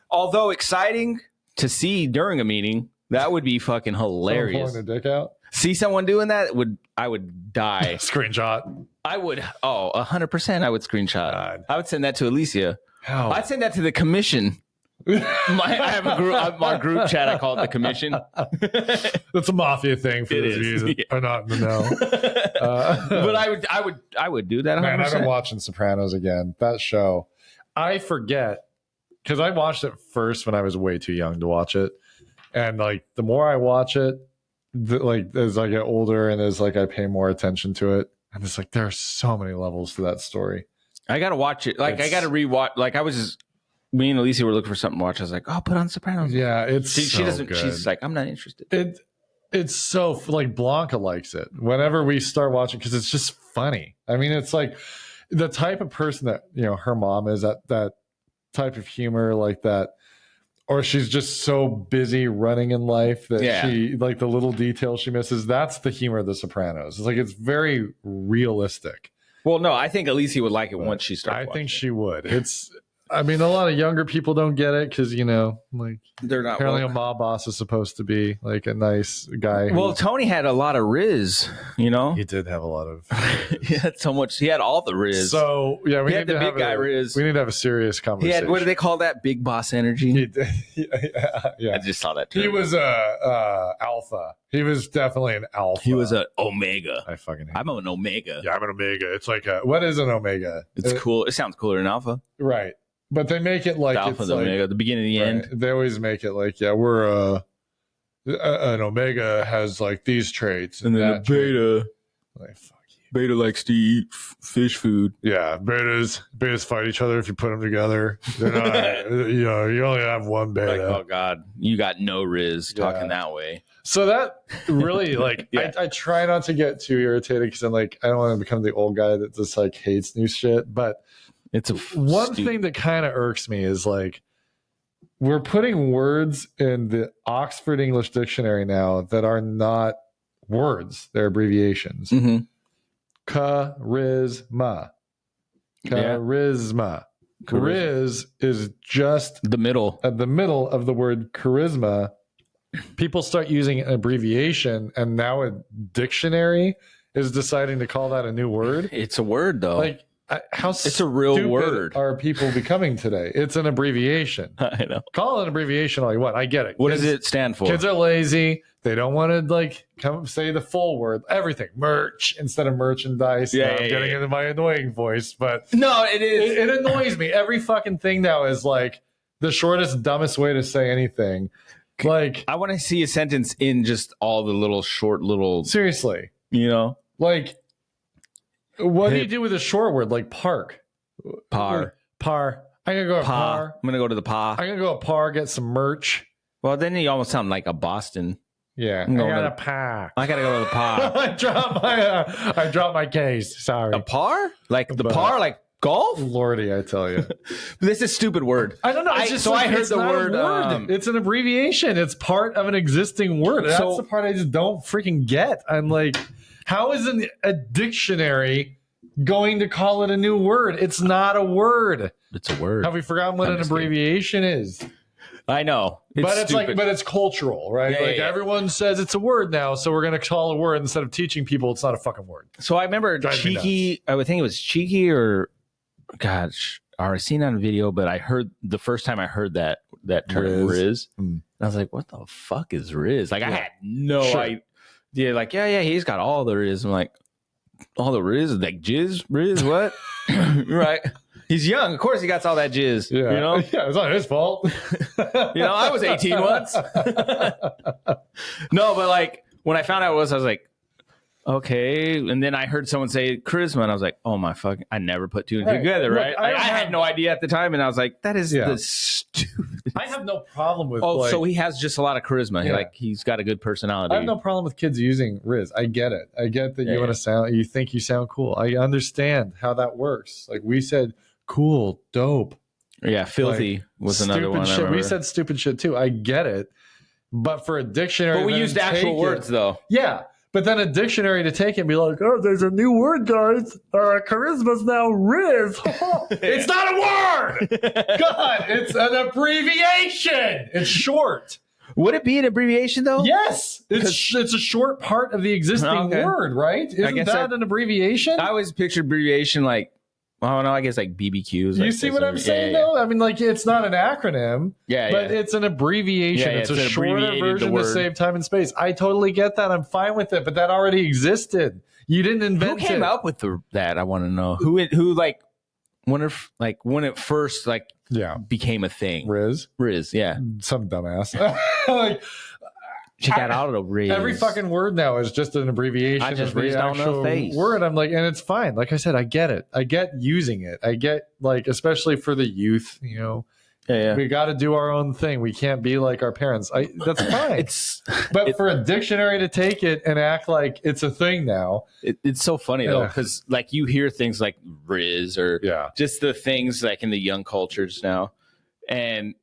Although exciting to see during a meeting, that would be fucking hilarious. Pulling the dick out. See someone doing that I would die. Screenshot. I would. 100%. I would screenshot. God. I would send that to Alicia. How? I'd send that to the commission. I have a group. My group chat. I call it the commission. That's a mafia thing for those of you that are not in the know. But I would do that. 100%. Man, I've been watching Sopranos again. That show, I forget because I watched it first when I was way too young to watch it, and the more I watch it, as I get older and as I pay more attention to it, and it's there are so many levels to that story. I gotta watch it. I gotta rewatch. Me and Alicia were looking for something to watch. I was like, "Oh, put on Sopranos." Yeah, she doesn't. Good. She's like, "I'm not interested." It's so Blanca likes it. Whenever we start watching, because it's just funny. I mean, it's the type of person that her mom is. That type of humor like that, or she's just so busy running in life that she the little details she misses. That's the humor of The Sopranos. It's very realistic. Well, no, I think Alicia would like it once she starts. I think she would. A lot of younger people don't get it because they're not. Apparently, a mob boss is supposed to be a nice guy. Well, Tony had a lot of riz. He did have a lot of. He had so much. He had all the riz. So yeah, we need the big guy riz. We need to have a serious conversation. He had, what do they call that? Big boss energy. Yeah. I just saw that too. He was a alpha. He was definitely an alpha. He was an omega. I fucking hate I'm an omega. Yeah, I'm an omega. It's what is an omega? It's cool. It sounds cooler than alpha. Right. But they make it the alpha, the omega, the beginning and the end. They always make it we're an omega has these traits, and then a beta. Fuck you. Beta likes to eat fish food. Yeah, betas fight each other if you put them together. They're not, you only have one beta. Oh God, you got no riz talking that way. So that really I try not to get too irritated because I'm I don't want to become the old guy that just hates new shit, but. It's one thing that kind of irks me is we're putting words in the Oxford English Dictionary now that are not words; they're abbreviations. Mm-hmm. Charisma. Riz is just the middle. At the middle of the word charisma. People start using an abbreviation, and now a dictionary is deciding to call that a new word. It's a word, though. Like, how it's a real word are people becoming today? It's an abbreviation. I know. Call it an abbreviation all you want. I get it. What does it stand for? Kids are lazy. They don't want to like come say the full word. Everything merch instead of merchandise. Yeah, I'm getting into my annoying voice, but no, it is. It annoys me. Every fucking thing now is like the shortest, dumbest way to say anything. Like, I want to see a sentence in just all the little short little. Seriously, like. What do you do with a short word like park? Par. I'm gonna go to par. I'm gonna go to the pa. I'm gonna go to par, get some merch. Well, then you almost sound like a Boston. Yeah, I got a pa. I gotta go to the pa. I dropped my case. Sorry. A par? Like the par, like golf? Lordy, I tell you. This is a stupid word. I don't know. It's just I heard the word. It's an abbreviation. It's part of an existing word. That's the part I just don't freaking get. I'm like, how is a dictionary going to call it a new word? It's not a word. It's a word. Have we forgotten what an abbreviation is? I know. But it's cultural, right? Everyone says it's a word now, so we're going to call a word instead of teaching people it's not a fucking word. So I remember Cheeky, I would think it was Cheeky or, gosh, I seen it on video, but I heard the first time I heard that term Riz. And I was like, what the fuck is Riz? Like, I had no idea. Like, he's got all there is. I'm like, all there is? Like, jizz? Riz? What? Right. He's young. Of course he got all that jizz. Yeah. Yeah, it's not his fault. I was 18 once. No, but like, when I found out I was like, okay. And then I heard someone say charisma, and I was like, oh my fuck, I never put two and two together, right? Look, I had no idea at the time, and I was like, that is the stupid. I have no problem with so he has just a lot of charisma. Yeah. He's got a good personality. I have no problem with kids using Riz. I get it. I get that you want to you think you sound cool. I understand how that works. Like we said, cool, dope. Yeah, filthy was another one. Shit. We said stupid shit too. I get it. But for a dictionary, but we used actual words though. Yeah. But then a dictionary to take it and be like, oh, there's a new word, guys. Charisma's now Riz. It's not a word. God, it's an abbreviation. It's short. Would it be an abbreviation though? Yes. It's a short part of the existing word, right? Isn't that an abbreviation? I always pictured abbreviation like, I don't know, I guess like BBQs. You see what I'm saying, though? I mean, like, it's not an acronym, but it's an abbreviation. Yeah, it's a shorter version to save time and space. I totally get that. I'm fine with it, but that already existed. You didn't invent it. Who came up with that? I want to know. Who like, when it first, became a thing? Riz, yeah. Some dumbass. Like, she got out of the Riz. Every fucking word now is just an abbreviation. I just rizzed on the face. Word. I'm like, and it's fine. Like I said, I get it. I get using it. I get, like, especially for the youth, we got to do our own thing. We can't be like our parents. That's fine. But for a dictionary to take it and act like it's a thing now. It's so funny though, because like you hear things like Riz or just the things like in the young cultures now. And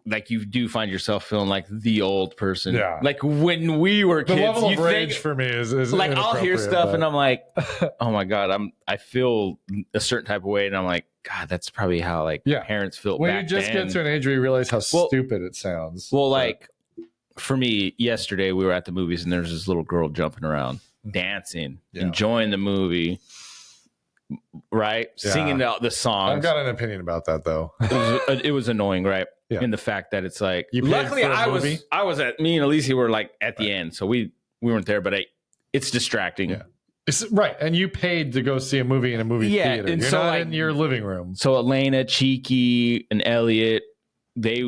like you do find yourself feeling like the old person. Yeah. Like when we were kids, the level of rage for me is like I'll hear stuff and I'm like, oh my God, I feel a certain type of way. And I'm like, God, that's probably how parents feel. When you just get to an age where you realize how stupid it sounds. Well, like for me, yesterday we were at the movies and there's this little girl jumping around, dancing, enjoying the movie. Right. Yeah. Singing the songs. I've got an opinion about that though. It was annoying, right? Yeah. In the fact that it's like, luckily I was at, me and Alicia were like at the end. So we weren't there, but it's distracting. Yeah. It's right. And you paid to go see a movie in a movie theater. You're not in your living room. So Elena, Cheeky, and Elliot, they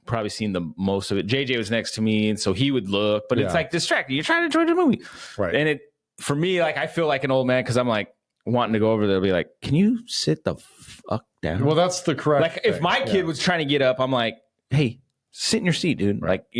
probably seen the most of it. JJ was next to me. And so he would look, but it's like distracting. You're trying to enjoy the movie. Right. And for me, like, I feel like an old man because I'm like, wanting to go over there, be like, can you sit the fuck down? Well, that's the correct like if my kid was trying to get up, I'm like, hey, sit in your seat, dude. Right. Like,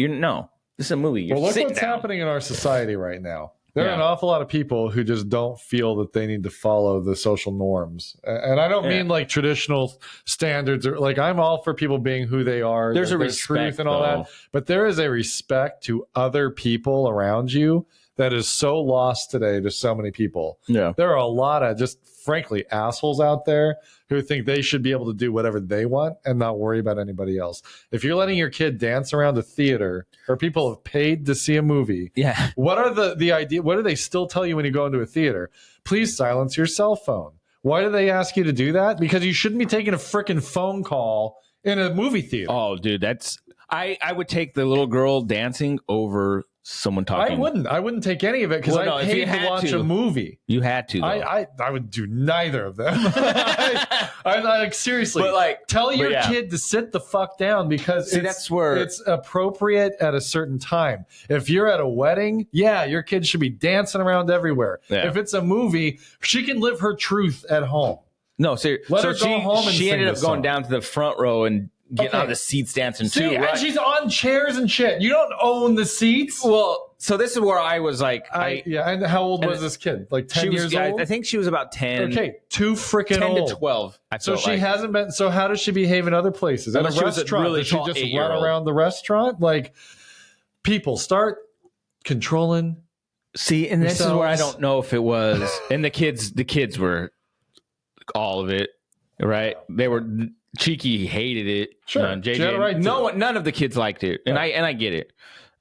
this is a movie. You're look what's happening in our society right now. There are an awful lot of people who just don't feel that they need to follow the social norms. And I don't mean like traditional standards or like, I'm all for people being who they are. There's a respect truth and all that, but there is a respect to other people around you that is so lost today to so many people. Yeah. There are a lot of just frankly assholes out there who think they should be able to do whatever they want and not worry about anybody else. If you're letting your kid dance around a theater or people have paid to see a movie, what are the idea? What do they still tell you when you go into a theater? Please silence your cell phone. Why do they ask you to do that? Because you shouldn't be taking a freaking phone call in a movie theater. Oh, dude, that's I would take the little girl dancing over someone talking. I wouldn't take any of it because I paid to watch a movie. You had to. Though. I would do neither of them. I like seriously. But like, tell your kid to sit the fuck down because that's where it's appropriate at a certain time. If you're at a wedding, your kid should be dancing around everywhere. Yeah. If it's a movie, she can live her truth at home. No, she ended up going down to the front row and getting on the seats dancing too. Right? And she's on chairs and shit. You don't own the seats. Well, so this is where I was like, And how old was this kid? Like 10 years old? I think she was about 10. Okay, too freaking 10 old. to 12. So she hasn't been. So how does she behave in other places? At a restaurant, does she just run around the restaurant? Like, people start controlling. See, and this is where I don't know if it was. And the kids were all of it, right? They were. Cheeky hated it. Sure, JJ. None of the kids liked it, and I get it.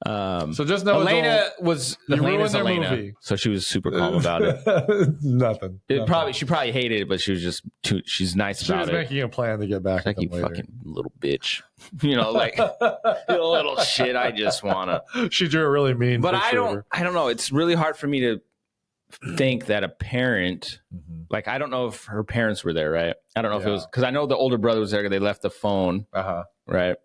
So just know Elena's Elena, movie. So she was super calm about it. Nothing. She probably hated it, but she was just she's nice about it. She was making a plan to get back. Like, you later. Fucking little bitch, like you little shit. I just wanna. She drew a really mean. But I don't know. It's really hard for me to think that a parent, like, I don't know if her parents were there, right? I don't know if it was, because I know the older brother was there. They left the phone, right?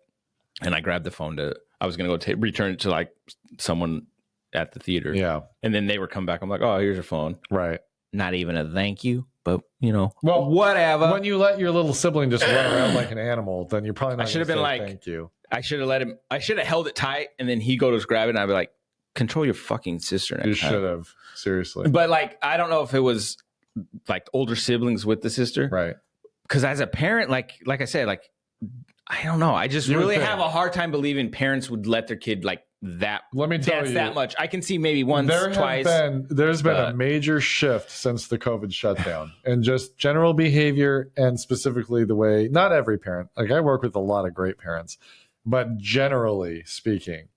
And I grabbed the phone I was going to go return it to like someone at the theater. Yeah. And then they were coming back. I'm like, oh, here's your phone. Right. Not even a thank you, but well, whatever. When you let your little sibling just run around like an animal, then you're probably not going to say like, thank you. I should have held it tight, and then he go to grab it, and I'd be like, control your fucking sister next time. You should have. Seriously. But like, I don't know if it was like older siblings with the sister. Right. Because as a parent, like I said, like, I don't know. I just really have a hard time believing parents would let their kid like that. Let me tell you that much. I can see maybe once, twice. There's been a major shift since the COVID shutdown and just general behavior, and specifically the way, not every parent, like I work with a lot of great parents, but generally speaking,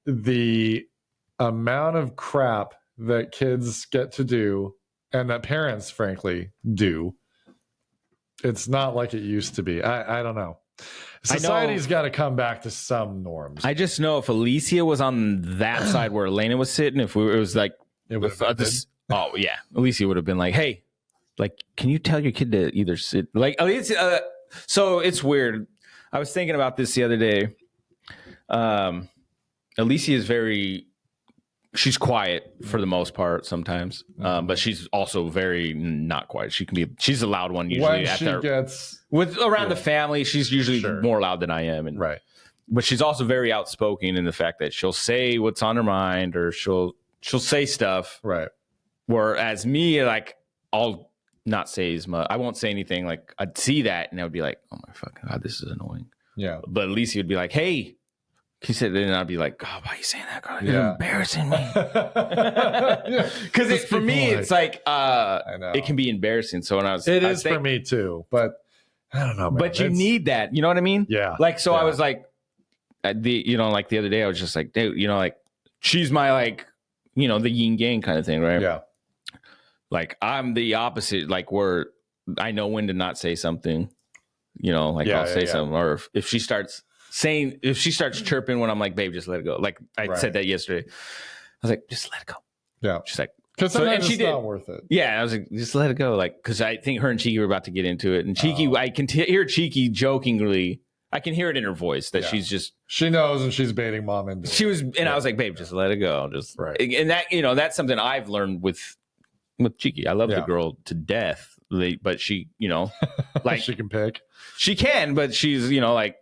the amount of crap that kids get to do and that parents frankly do, it's not like it used to be. I don't know. Society's got to come back to some norms. I just know if Alicia was on that side where Elena was sitting, if it was like Alicia would have been like, hey, like, can you tell your kid to either sit like Alicia? So it's weird. I was thinking about this the other day. Alicia is she's quiet for the most part sometimes, but she's also very not quiet. She's a loud one usually. Around the family, she's usually more loud than I am. But she's also very outspoken in the fact that she'll say what's on her mind, or she'll say stuff. Right. Whereas me, like, I'll not say as much. I won't say anything. Like, I'd see that and I would be like, oh my fucking God, this is annoying. Yeah. But Alicia would be like, hey. He said, and I'd be like, God, why are you saying that, girl? You're embarrassing me. Because for me, it's like, I know. It can be embarrassing. So when it is for me too, but I don't know, man. But you need that. You know what I mean? Yeah. Like, so I was like, like the other day, I was just like, dude, like, she's my, like, the yin yang kind of thing, right? Yeah. Like, I'm the opposite, like, where I know when to not say something, I'll say something. Or if she starts chirping when I'm like, babe, just let it go. Like I said that yesterday. I was like, just let it go. Yeah. She's like, because sometimes it's not worth it. Yeah. I was like, just let it go. Like, because I think her and Cheeky were about to get into it. And Cheeky, I can hear Cheeky jokingly. I can hear it in her voice that she knows, and she's baiting mom into it. She was, and I was like, babe, just let it go. And that, that's something I've learned with Cheeky. I love the girl to death, but she, like she can pick. She can, but she's, like,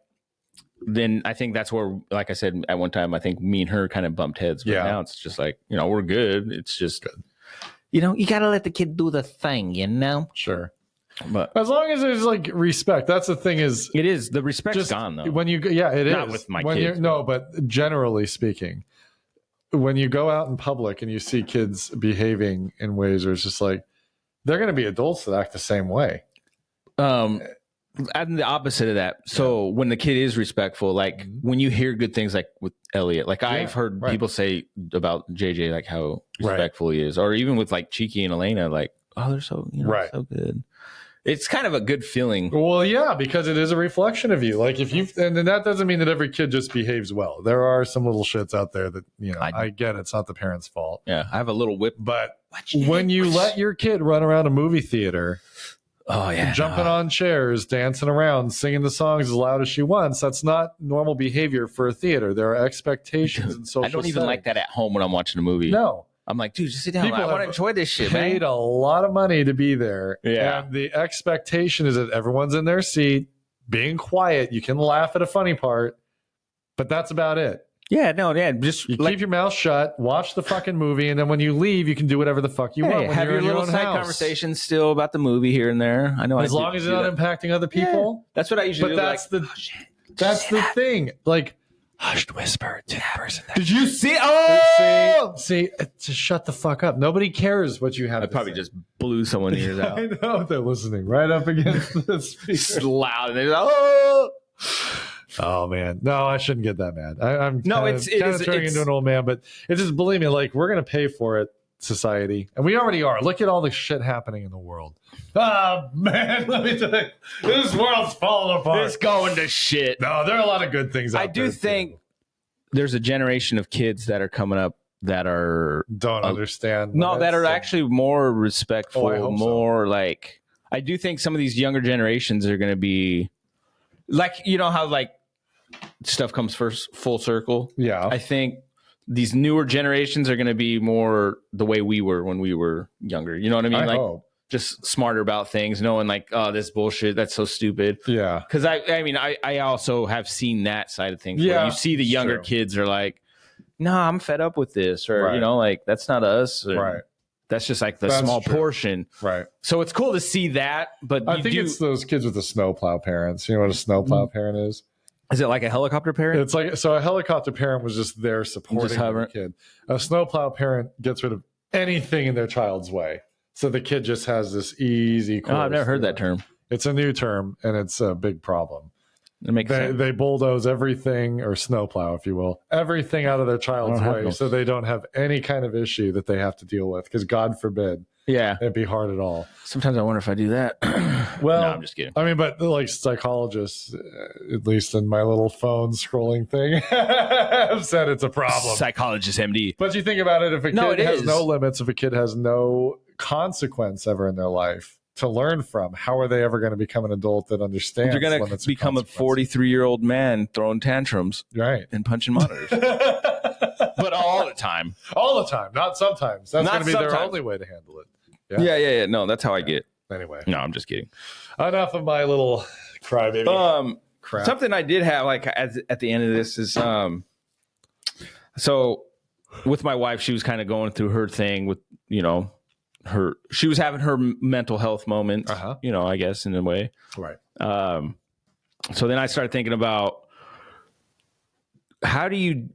then I think that's where, like I said, at one time, I think me and her kind of bumped heads. But now it's just like, we're good. It's just, you got to let the kid do the thing, Sure. But as long as there's like respect, that's the thing is. It is. The respect's gone, though. When you, it is. Not with my kids. No, but generally speaking, when you go out in public and you see kids behaving in ways where it's just like, they're going to be adults that act the same way. I'm the opposite of that. So when the kid is respectful, like when you hear good things, like with Elliot, like I've heard people say about JJ, like how respectful he is, or even with like Cheeky and Elena, like, oh, they're so, so good. It's kind of a good feeling. Well, yeah, because it is a reflection of you. Like if you, and that doesn't mean that every kid just behaves well. There are some little shits out there that, I get it's not the parents' fault. Yeah. I have a little whip. But when you let your kid run around a movie theater, jumping on chairs, dancing around, singing the songs as loud as she wants, that's not normal behavior for a theater. There are expectations and social I don't even like that at home when I'm watching a movie. No. I'm like, dude, just sit down. I want to enjoy this shit, man. Paid a lot of money to be there. Yeah. And the expectation is that everyone's in their seat, being quiet. You can laugh at a funny part, but that's about it. Yeah, no, yeah. Just you keep your mouth shut, watch the fucking movie, and then when you leave, you can do whatever the fuck you want. Have your little side conversations still about the movie here and there. I know, as long as it's not impacting other people. Yeah, that's what I usually do. But that's the thing. Like, hushed whisper to the person. Did you see? Oh, see, just shut the fuck up. Nobody cares what you have. I probably just blew someone's ears out. I know they're listening right up against the speaker. It's loud. And they're like, oh. Oh man, no, I shouldn't get that mad. I'm kind of turning into an old man, but it's just, believe me, like we're gonna pay for it, society, and we already are. Look at all the shit happening in the world. Oh man, let me tell you, this world's falling apart. It's going to shit. No, there are a lot of good things. I do think there's a generation of kids that are coming up that don't understand. No, that are actually more respectful, more like. I do think some of these younger generations are going to be like, how like stuff comes first full circle. Yeah. I think these newer generations are going to be more the way we were when we were younger. You know what I mean? I hope. Just smarter about things, knowing like, oh, this bullshit, that's so stupid. Yeah. Because I also have seen that side of things. Yeah. Where you see the younger kids are like, no, I'm fed up with this, or like that's not us. Or, right. That's just like the small portion. Right. So it's cool to see that, but I think it's those kids with the snowplow parents. You know what a snowplow parent is? Is it like a helicopter parent? It's like, so a helicopter parent was just there supporting the kid. A snowplow parent gets rid of anything in their child's way. So the kid just has this easy course. Oh, I've never heard that term. It's a new term, and it's a big problem. It makes sense. They bulldoze everything, or snowplow, if you will, everything out of their child's way, so they don't have any kind of issue that they have to deal with. Because God forbid, it'd be hard at all. Sometimes I wonder if I do that. Well, no, I'm just kidding. I mean, but like psychologists, at least in my little phone scrolling thing, have said it's a problem. Psychologist MD. But you think about it, if a kid has no limits, if a kid has no consequence ever in their life to learn from, how are they ever going to become an adult that understands? They're going to become a 43-year-old man throwing tantrums, and punching monitors, but all the time. All the time, not sometimes. That's going to be their only way to handle it. Yeah. No, that's how I get. Anyway, no, I'm just kidding. Enough of my little crybaby. Crap. Something I did have like at the end of this is so with my wife, she was kind of going through her thing with she was having her mental health moment, I guess in a way. Right. So then I started thinking about how do you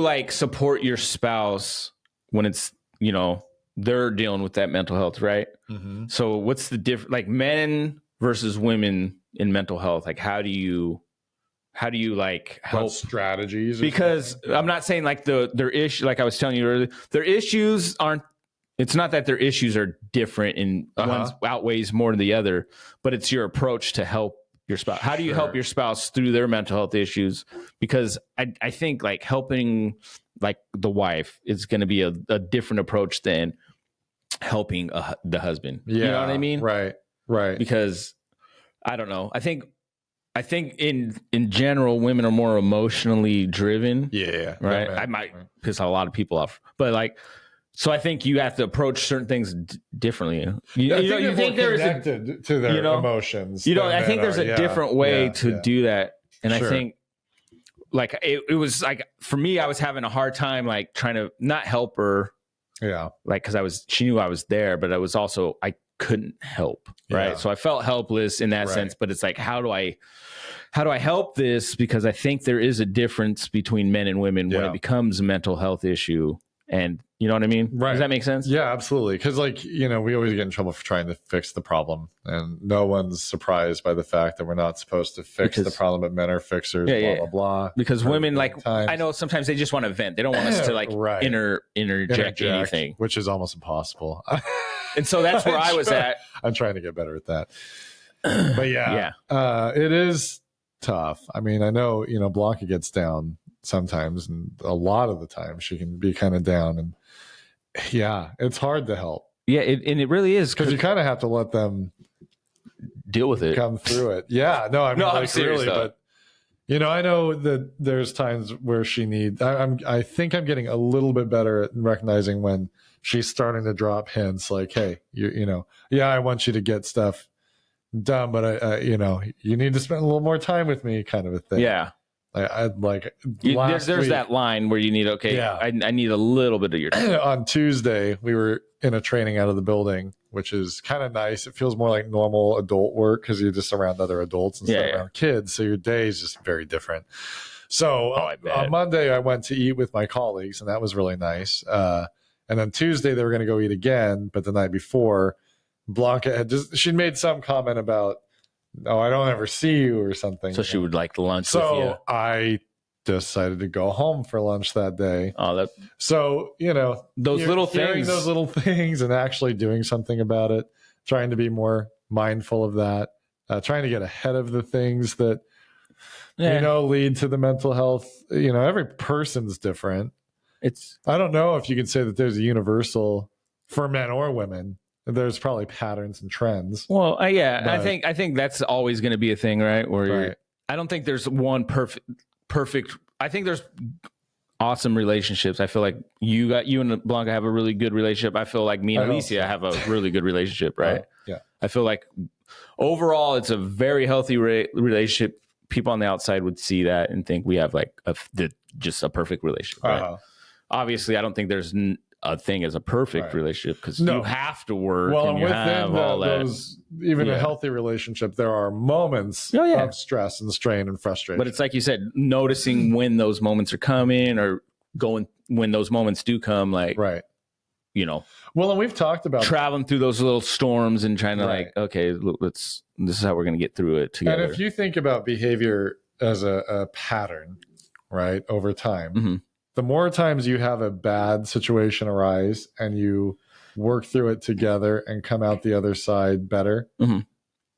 like support your spouse when it's, they're dealing with that mental health. Right. Mm-hmm. So what's the difference, like men versus women in mental health? Like, how do you like help? What strategies? Because I'm not saying like their issue, like I was telling you earlier, their issues aren't, it's not that their issues are different and one outweighs more than the other, but it's your approach to help your spouse. How do you help your spouse through their mental health issues? Because I think like helping like the wife is going to be a different approach than helping the husband. Yeah, you know what I mean? Right. Because I don't know. I think in general, women are more emotionally driven. Yeah. Right. I might piss a lot of people off, but like, so I think you have to approach certain things differently. You think they're connected to their emotions. I think there's a different way to do that. And I think like it was like, for me, I was having a hard time, like trying to not help her. Yeah. Like, cause she knew I was there, but I was also, couldn't help. Right. So I felt helpless in that sense, but it's like, how do I help this? Because I think there is a difference between men and women when it becomes a mental health issue. And you know what I mean? Right. Does that make sense? Yeah, absolutely. Because like, we always get in trouble for trying to fix the problem. And no one's surprised by the fact that we're not supposed to fix the problem, but men are fixers, blah, blah. Because women, like, I know sometimes they just want to vent. They don't want us to like interject anything. Which is almost impossible. And so that's where I was at. I'm trying to get better at that. But it is tough. I mean, I know, Blanca gets down sometimes, and a lot of the time she can be kind of down, and it's hard to help. And it really is, because you kind of have to let them deal with it, come through it. I'm serious, really, but I know that there's times where she needs. I think I'm getting a little bit better at recognizing when she's starting to drop hints like, hey, I want you to get stuff done, but you need to spend a little more time with me, kind of a thing. I'd like there's that line where you need I need a little bit of your time. On Tuesday we were in a training out of the building, which is kind of nice. It feels more like normal adult work because you're just around other adults instead of around kids, so your day is just very different. So on Monday I went to eat with my colleagues, and that was really nice. And then Tuesday they were going to go eat again, but the night before Blanca had she'd made some comment about, I don't ever see you or something. So she would like lunch with you. So I decided to go home for lunch that day. So, those little things and actually doing something about it, trying to be more mindful of that, trying to get ahead of the things that, lead to the mental health. Every person's different. I don't know if you can say that there's a universal for men or women. There's probably patterns and trends. Well, I think that's always going to be a thing, right? Where I don't think there's one perfect. I think there's awesome relationships. I feel like you and Blanca have a really good relationship. I feel like me and Alicia have a really good relationship, right? I feel like overall it's a very healthy relationship. People on the outside would see that and think we have like just a perfect relationship. Right? Obviously, I don't think there's a thing as a perfect relationship, because you have to work. Well, and you have all those, even a healthy relationship, there are moments of stress and strain and frustration. But it's like you said, noticing when those moments are coming or going when those moments do come, like Well, and we've talked about traveling through those little storms and trying to like, okay, this is how we're going to get through it together. And if you think about behavior as a pattern, right, over time. The more times you have a bad situation arise and you work through it together and come out the other side better,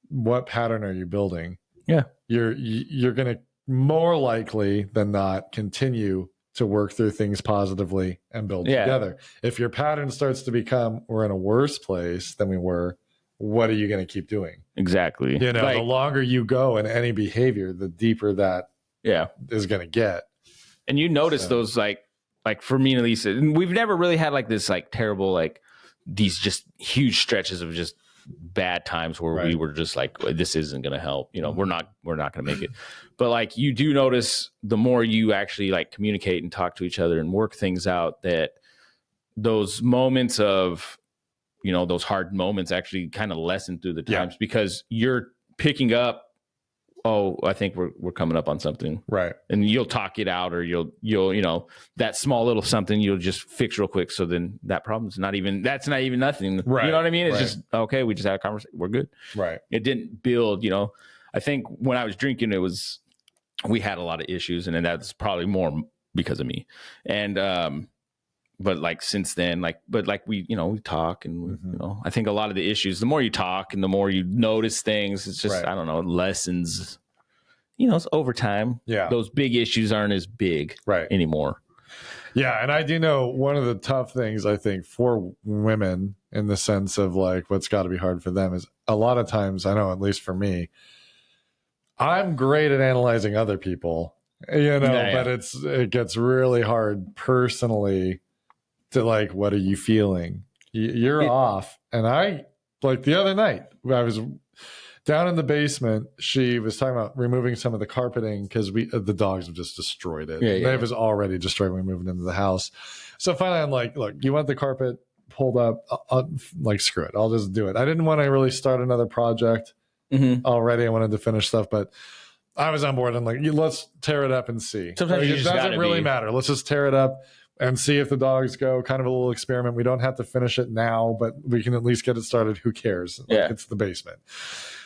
what pattern are you building? You're going to more likely than not continue to work through things positively and build together. If your pattern starts to become, we're in a worse place than we were, what are you going to keep doing? Exactly. The longer you go in any behavior, the deeper that is going to get. And you notice those like for me and Elisa, and we've never really had like this like terrible, like these just huge stretches of just bad times where we were just like, this isn't going to help. We're not going to make it. But like you do notice the more you actually like communicate and talk to each other and work things out, that those moments of, those hard moments actually kind of lessen through the times because you're picking up, I think we're coming up on something. Right. And you'll talk it out, or you'll that small little something you'll just fix real quick. So then that problem's not even nothing. Right. You know what I mean? It's just, okay, we just had a conversation. We're good. Right. It didn't build, I think when I was drinking, we had a lot of issues, and then that's probably more because of me. And, but like since then, we talk, and I think a lot of the issues, the more you talk and the more you notice things, it's just I don't know, lessons. It's over time. Yeah, those big issues aren't as big anymore. Yeah, and I do know one of the tough things I think for women in the sense of like what's got to be hard for them is a lot of times, I know at least for me, I'm great at analyzing other people, but it gets really hard personally. To like, what are you feeling? You're off. And I, like the other night, I was down in the basement. She was talking about removing some of the carpeting because the dogs have just destroyed it. They was already destroyed when we moved into the house. So finally I'm like, look, you want the carpet pulled up, like, screw it, I'll just do it. I didn't want to really start another project already. I wanted to finish stuff, but I was on board. I'm like, let's tear it up and see. Sometimes it doesn't really matter. Let's just tear it up and see if the dogs go. Kind of a little experiment. We don't have to finish it now, but we can at least get it started. Who cares? Like, it's the basement.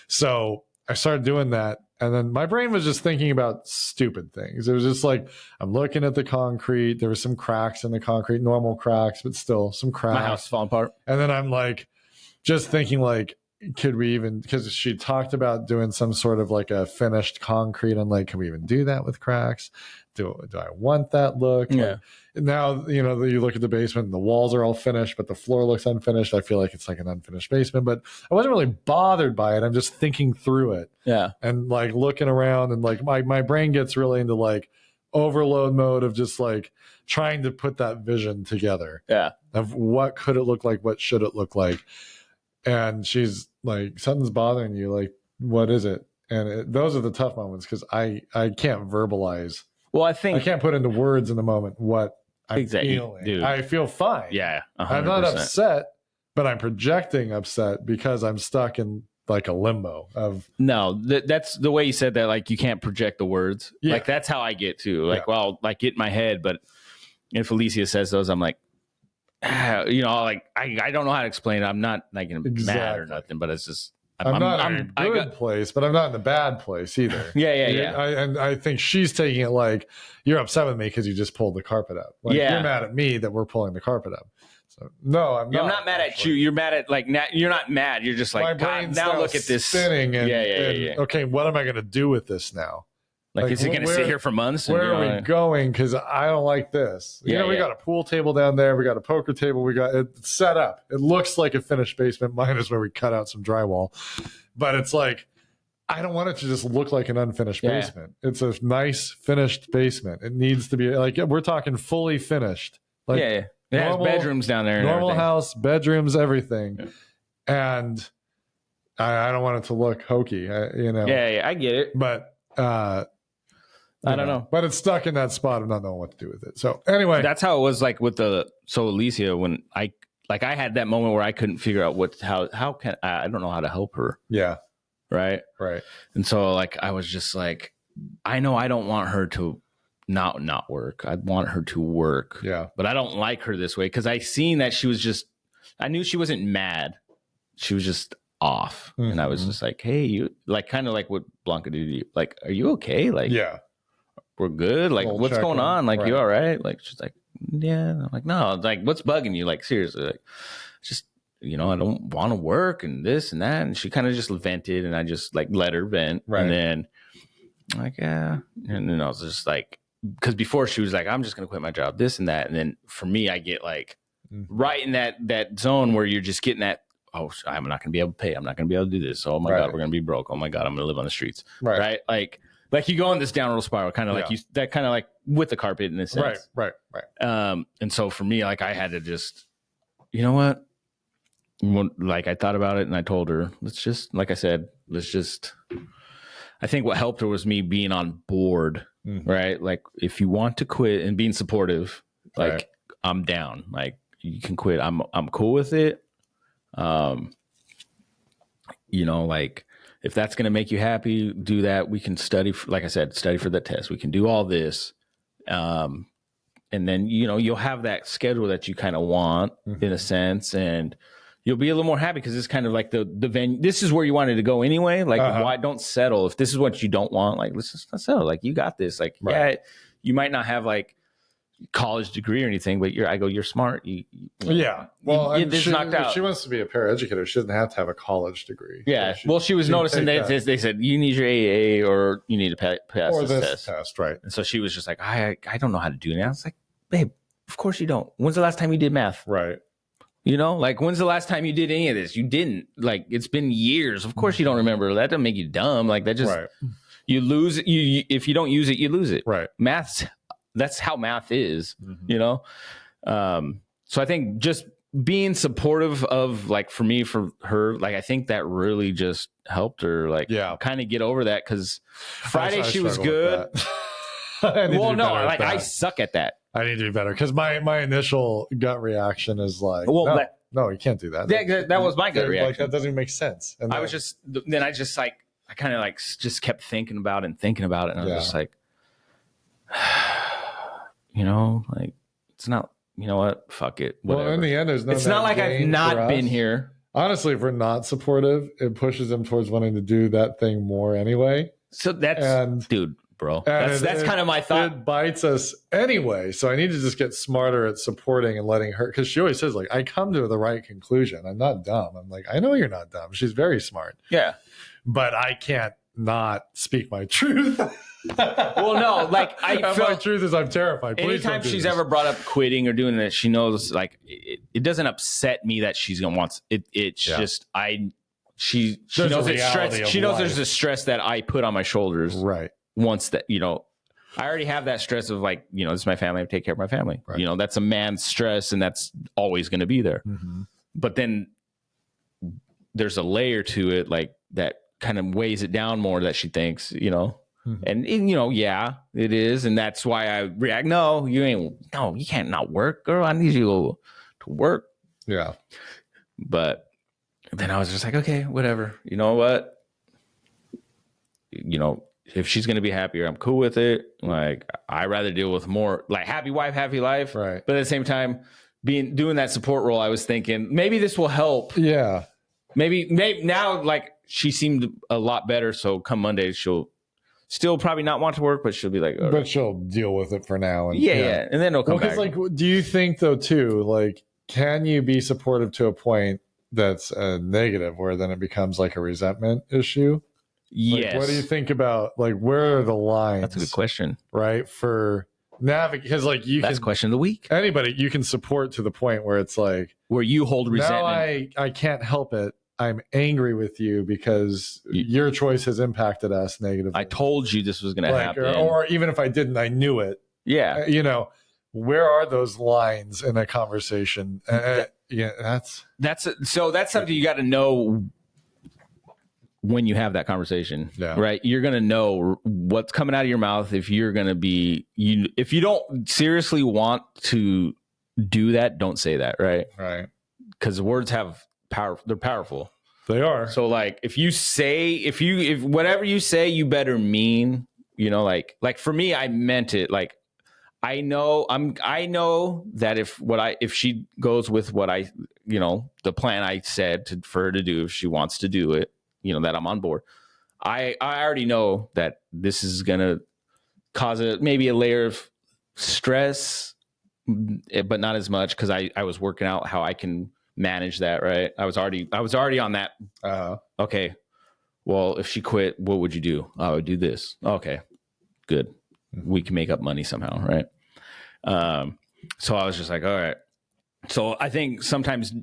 So I started doing that. And then my brain was just thinking about stupid things. It was just like, I'm looking at the concrete. There were some cracks in the concrete, normal cracks, but still some cracks. My house is falling apart. And then I'm like, just thinking like, could we even, because she talked about doing some sort of like a finished concrete. I'm like, can we even do that with cracks? Do I want that look? Yeah. Like, now, you know, you look at the basement and the walls are all finished, but the floor looks unfinished. I feel like it's like an unfinished basement, but I wasn't really bothered by it. I'm just thinking through it. Yeah. And like looking around, and like my brain gets really into like overload mode of just like trying to put that vision together. Yeah. Of what could it look like? What should it look like? And she's like, something's bothering you. Like, what is it? And those are the tough moments because I can't verbalize. Well, I can't put into words in the moment what I'm feeling. Dude. I feel fine. Yeah, 100%. I'm not upset, but I'm projecting upset because I'm stuck in like a limbo of. No, that's the way you said that. Like, you can't project the words. Yeah. Like, that's how I get to. Like, well, like, get in my head. But if Alicia says those, I'm like, you know, like I don't know how to explain it. I'm not like mad or nothing, but it's just I'm not in a good place, but I'm not in a bad place either. Yeah. And I think she's taking it like, you're upset with me because you just pulled the carpet up. Like, you're mad at me that we're pulling the carpet up. So no, I'm not. I'm not mad at you. You're mad at like you're not mad. You're just like, my brain's now look at this spinning. And, okay, what am I going to do with this now? Like, is it going to sit here for months? Where are we going? Because I don't like this. We got a pool table down there. We got a poker table. We got it set up. It looks like a finished basement. Mine is where we cut out some drywall. But it's like, I don't want it to just look like an unfinished basement. It's a nice finished basement. It needs to be like, we're talking fully finished. Like, it has bedrooms down there. Normal house, bedrooms, everything. Yeah. And I don't want it to look hokey, you know. Yeah, I get it. But I don't know. But it's stuck in that spot of not knowing what to do with it. So anyway. That's how it was like with Alicia, when I had that moment where I couldn't figure out how can I don't know how to help her. Yeah. Right. And so like, I was just like, I know I don't want her to not work. I want her to work. Yeah. But I don't like her this way because I seen that I knew she wasn't mad. She was just off. Mm-hmm. And I was just like, hey, you, like, kind of like what Blanca did to you. Like, are you okay? Like, we're good. Like, what's going on? Like, you all right? Like, she's like, yeah. And I'm like, no, like, what's bugging you? Like, seriously, like, just, you know, I don't want to work and this and that. And she kind of just vented, and I just like let her vent. Right. And then like, yeah. And then I was just like, because before she was like, I'm just going to quit my job, this and that. And then for me, I get like right in that zone where you're just getting that, oh, I'm not going to be able to pay. I'm not going to be able to do this. Oh my God, we're going to be broke. Oh my God, I'm going to live on the streets. Right. Like you go in this downward spiral, kind of like that kind of like with the carpet in a sense. Right. And so for me, like I had to just, you know what? Like I thought about it and I told her, like I said, I think what helped her was me being on board, right? Like if you want to quit and being supportive, like I'm down, like you can quit. I'm cool with it. You know, like if that's going to make you happy, do that. We can study, like I said, study for the test. We can do all this. And then, you know, you'll have that schedule that you kind of want in a sense, and you'll be a little more happy because it's kind of like the venue. This is where you wanted to go anyway. Like, why don't settle? If this is what you don't want, like, let's just not settle. Like, you got this. Like, you might not have like college degree or anything, but you're smart. Well, she knocked out. She wants to be a paraeducator. She doesn't have to have a college degree. Yeah. So she was noticing that they said you need your AA or you need to pass or this test. Right. And so she was just like, I don't know how to do it. I was like, babe, of course you don't. When's the last time you did math? Right. You know, like when's the last time you did any of this? You didn't. Like it's been years. Of course you don't remember. That doesn't make you dumb. Like that just you lose it. You if you don't use it, you lose it. Right. That's how math is. You know. So I think just being supportive of like for her, like I think that really just helped her like kind of get over that because Friday she was good. Well, no, like I suck at that. I need to be better. Because my initial gut reaction is like, well, no, you can't do that. That was my gut reaction. Like, that doesn't even make sense. And I just like, I kind of like just kept thinking about it. And I was just like, you know, like, it's not, you know what? Fuck it. Whatever. Well, in the end, it's not like I've not been here. Honestly, if we're not supportive, it pushes them towards wanting to do that thing more anyway. So dude, bro. That's kind of my thought. It bites us anyway. So I need to just get smarter at supporting and letting her, because she always says, like, I come to the right conclusion. I'm not dumb. I'm like, I know you're not dumb. She's very smart. Yeah. But I can't not speak my truth. Well, no, like my truth is I'm terrified. Anytime she's ever brought up quitting or doing that, she knows like it doesn't upset me that she's gonna want it. It's just she knows it's stress. She knows there's a stress that I put on my shoulders. Right. Once that, you know, I already have that stress of like, you know, this is my family. I take care of my family. Right. You know, that's a man's stress, and that's always going to be there. Mm-hmm. But then there's a layer to it, like that kind of weighs it down more. That she thinks, you know. And you know, yeah, it is, and that's why I react. No, you can't not work, girl. I need you to work. Yeah. But then I was just like, okay, whatever. You know what? You know, if she's gonna be happier, I'm cool with it. Like, I rather deal with more like happy wife, happy life. Right. But at the same time, doing that support role, I was thinking maybe this will help. Yeah. Maybe now, like, she seemed a lot better. So come Monday, she'll still probably not want to work, but she'll be like, right. But she'll deal with it for now. And, yeah. And then it'll come back. Like, do you think though, too, like, can you be supportive to a point that's a negative where then it becomes like a resentment issue? Yes. Like, what do you think about, like, where are the lines? That's a good question. Right. For navigate, because like that's question of the week. Anybody you can support to the point where it's like, where you hold resentment. Now I can't help it. I'm angry with you because your choice has impacted us negatively. I told you this was going to happen. Or even if I didn't, I knew it. Yeah. You know, where are those lines in a conversation? Yeah, that's something you got to know when you have that conversation, right? You're going to know what's coming out of your mouth. If you're going to be, if you don't seriously want to do that, don't say that. Right. Right. Because words have power. They're powerful. They are. So like, if whatever you say, you better mean, you know, like for me, I meant it. Like, I know that if she goes with what I, you know, the plan I said for her to do, if she wants to do it, you know, that I'm on board. I already know that this is going to cause maybe a layer of stress, but not as much, because I was working out how I can manage that. Right. I was already on that. Okay. Well, if she quit, what would you do? I would do this. Okay, good. We can make up money somehow. Right. So I was just like, all right. So I think sometimes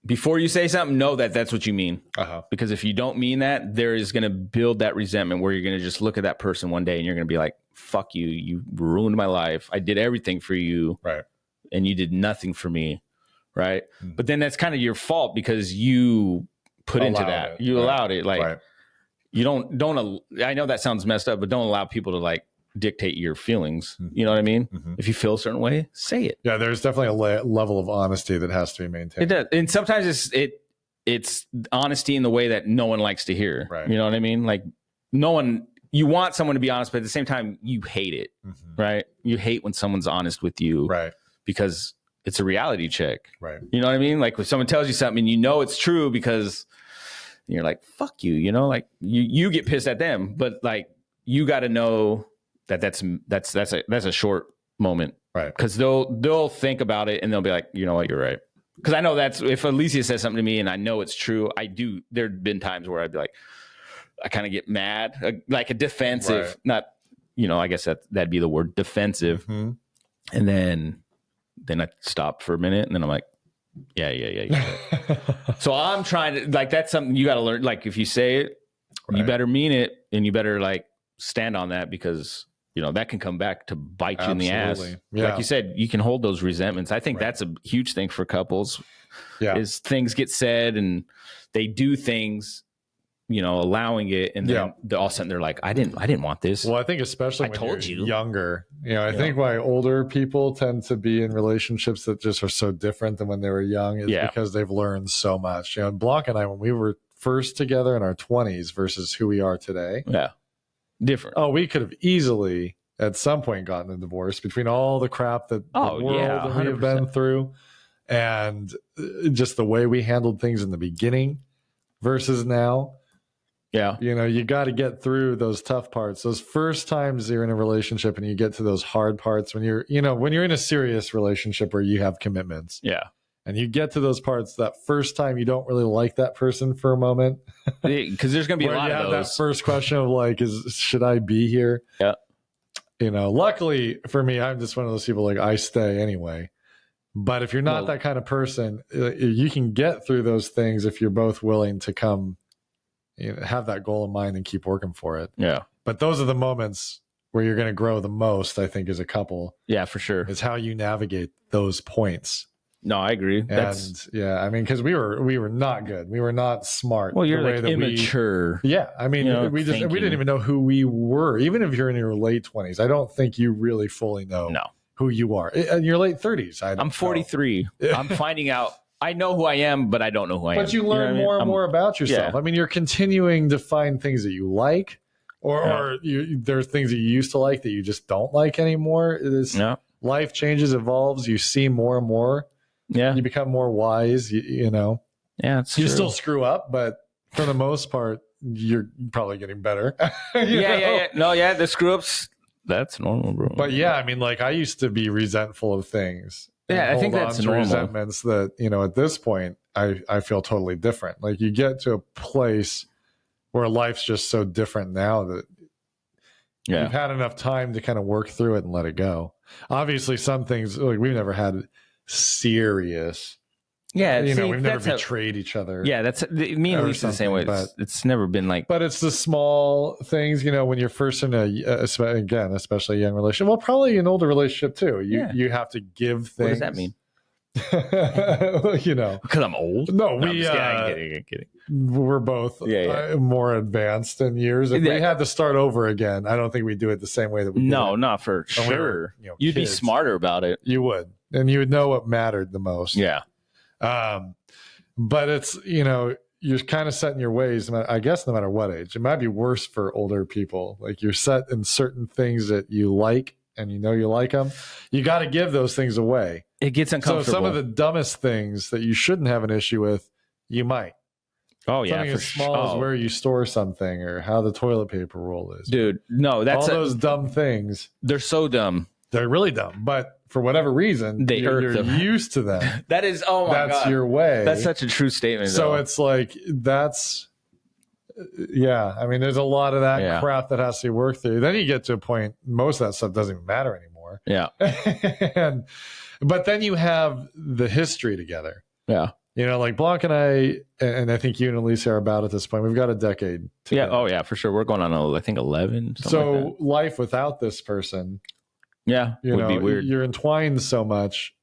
before you say something, know that that's what you mean. Because if you don't mean that, there is going to build that resentment where you're going to just look at that person one day and you're going to be like, fuck you. You ruined my life. I did everything for you. Right. And you did nothing for me. Right. Mm-hmm. But then that's kind of your fault because you put into that. You allowed it. Like, you don't, I know that sounds messed up, but don't allow people to like dictate your feelings. You know what I mean? Mm-hmm. If you feel a certain way, say it. Yeah, there's definitely a level of honesty that has to be maintained. It does. And sometimes it's honesty in the way that no one likes to hear. Right. You know what I mean? Like, you want someone to be honest, but at the same time, you hate it. Mm-hmm. Right? You hate when someone's honest with you. Right. Because it's a reality check. Right. You know what I mean? Like, if someone tells you something and you know it's true, because you're like, fuck you, you know, like you get pissed at them, but like, you got to know that that's a short moment. Right. Because they'll think about it and they'll be like, you know what, you're right. Because I know that's, if Alicia says something to me and I know it's true, there've been times where I'd be like, I kind of get mad, like a defensive, not, you know, I guess that'd be the word, defensive. Mm-hmm. And then I stop for a minute and then I'm like, yeah. So I'm trying to, like, that's something you got to learn. Like, if you say it, you better mean it, and you better like stand on that, because you know that can come back to bite you in the ass. Yeah. Like you said, you can hold those resentments. I think that's a huge thing for couples. Yeah. Is things get said and they do things allowing it, and then all of a sudden they're like, I didn't want this. Well, I think especially when told you're you. younger, I think why older people tend to be in relationships that just are so different than when they were young is because they've learned so much. Blanc and I, when we were first together in our 20s versus who we are today. Yeah. Different. Oh, we could have easily at some point gotten a divorce between all the crap that the world that we have been through and just the way we handled things in the beginning versus now. Yeah. You got to get through those tough parts. Those first times you're in a relationship and you get to those hard parts when you're in a serious relationship where you have commitments. Yeah. And you get to those parts that first time you don't really like that person for a moment. Because there's going to be a lot of those. That first question of like, should I be here? Yeah. Luckily for me, I'm just one of those people like I stay anyway. But if you're not that kind of person, you can get through those things if you're both willing to come, have that goal in mind and keep working for it. Yeah. But those are the moments where you're going to grow the most, I think, as a couple. Yeah, for sure. It's how you navigate those points. No, I agree. Because we were not good. We were not smart. Well, you're like immature. We didn't even know who we were. Even if you're in your late 20s, I don't think you really fully know who you are. In your late 30s, I'm 43. I'm finding out. I know who I am, but I don't know who I am. But you learn more and more about yourself. Yeah. I mean, you're continuing to find things that you like, or there's things that you used to like that you just don't like anymore. Life changes, evolves. You see more and more. Yeah. You become more wise, Yeah, it's you true. still screw up, but for the most part, you're probably getting better. Yeah. No, the screw ups, that's normal, bro. But I mean, like I used to be resentful of things. Yeah, I think that's normal. Resentments that, at this point, I feel totally different. Like you get to a place where life's just so different now that you've had enough time to kind of work through it and let it go. Obviously, some things, like we've never had serious. Yeah, we've never betrayed each other. Yeah, that's me and Lisa the same way. It's never been like. But it's the small things, when you're first in especially a young relationship. Well, probably an older relationship too. You have to give things. What does that mean? Because I'm old. No, I'm kidding. We're both more advanced in years. If we had to start over again, I don't think we'd do it the same way that we did. No, not for sure. You'd be smarter about it. You would, and you would know what mattered the most. Yeah. But it's, you're kind of set in your ways, I guess, no matter what age. It might be worse for older people. Like you're set in certain things that you like and you like them. You got to give those things away. It gets uncomfortable. So some of the dumbest things that you shouldn't have an issue with, you might. Oh, yeah. Something as small as where you store something or how the toilet paper roll is. Dude, no, that's all those dumb things. They're so dumb. They're really dumb. But for whatever reason, you're used to them. That is, oh my God. That's your way. That's such a true statement. So it's like, I mean, there's a lot of that crap that has to be worked through. Then you get to a point, most of that stuff doesn't even matter anymore. Yeah. But then you have the history together. Yeah. Like Blanc and I think you and Elisa are about at this point. We've got a decade together. Yeah. Oh, yeah, for sure. We're going on, I think, 11. So like life without this person. Yeah. Would be weird. You're entwined so much.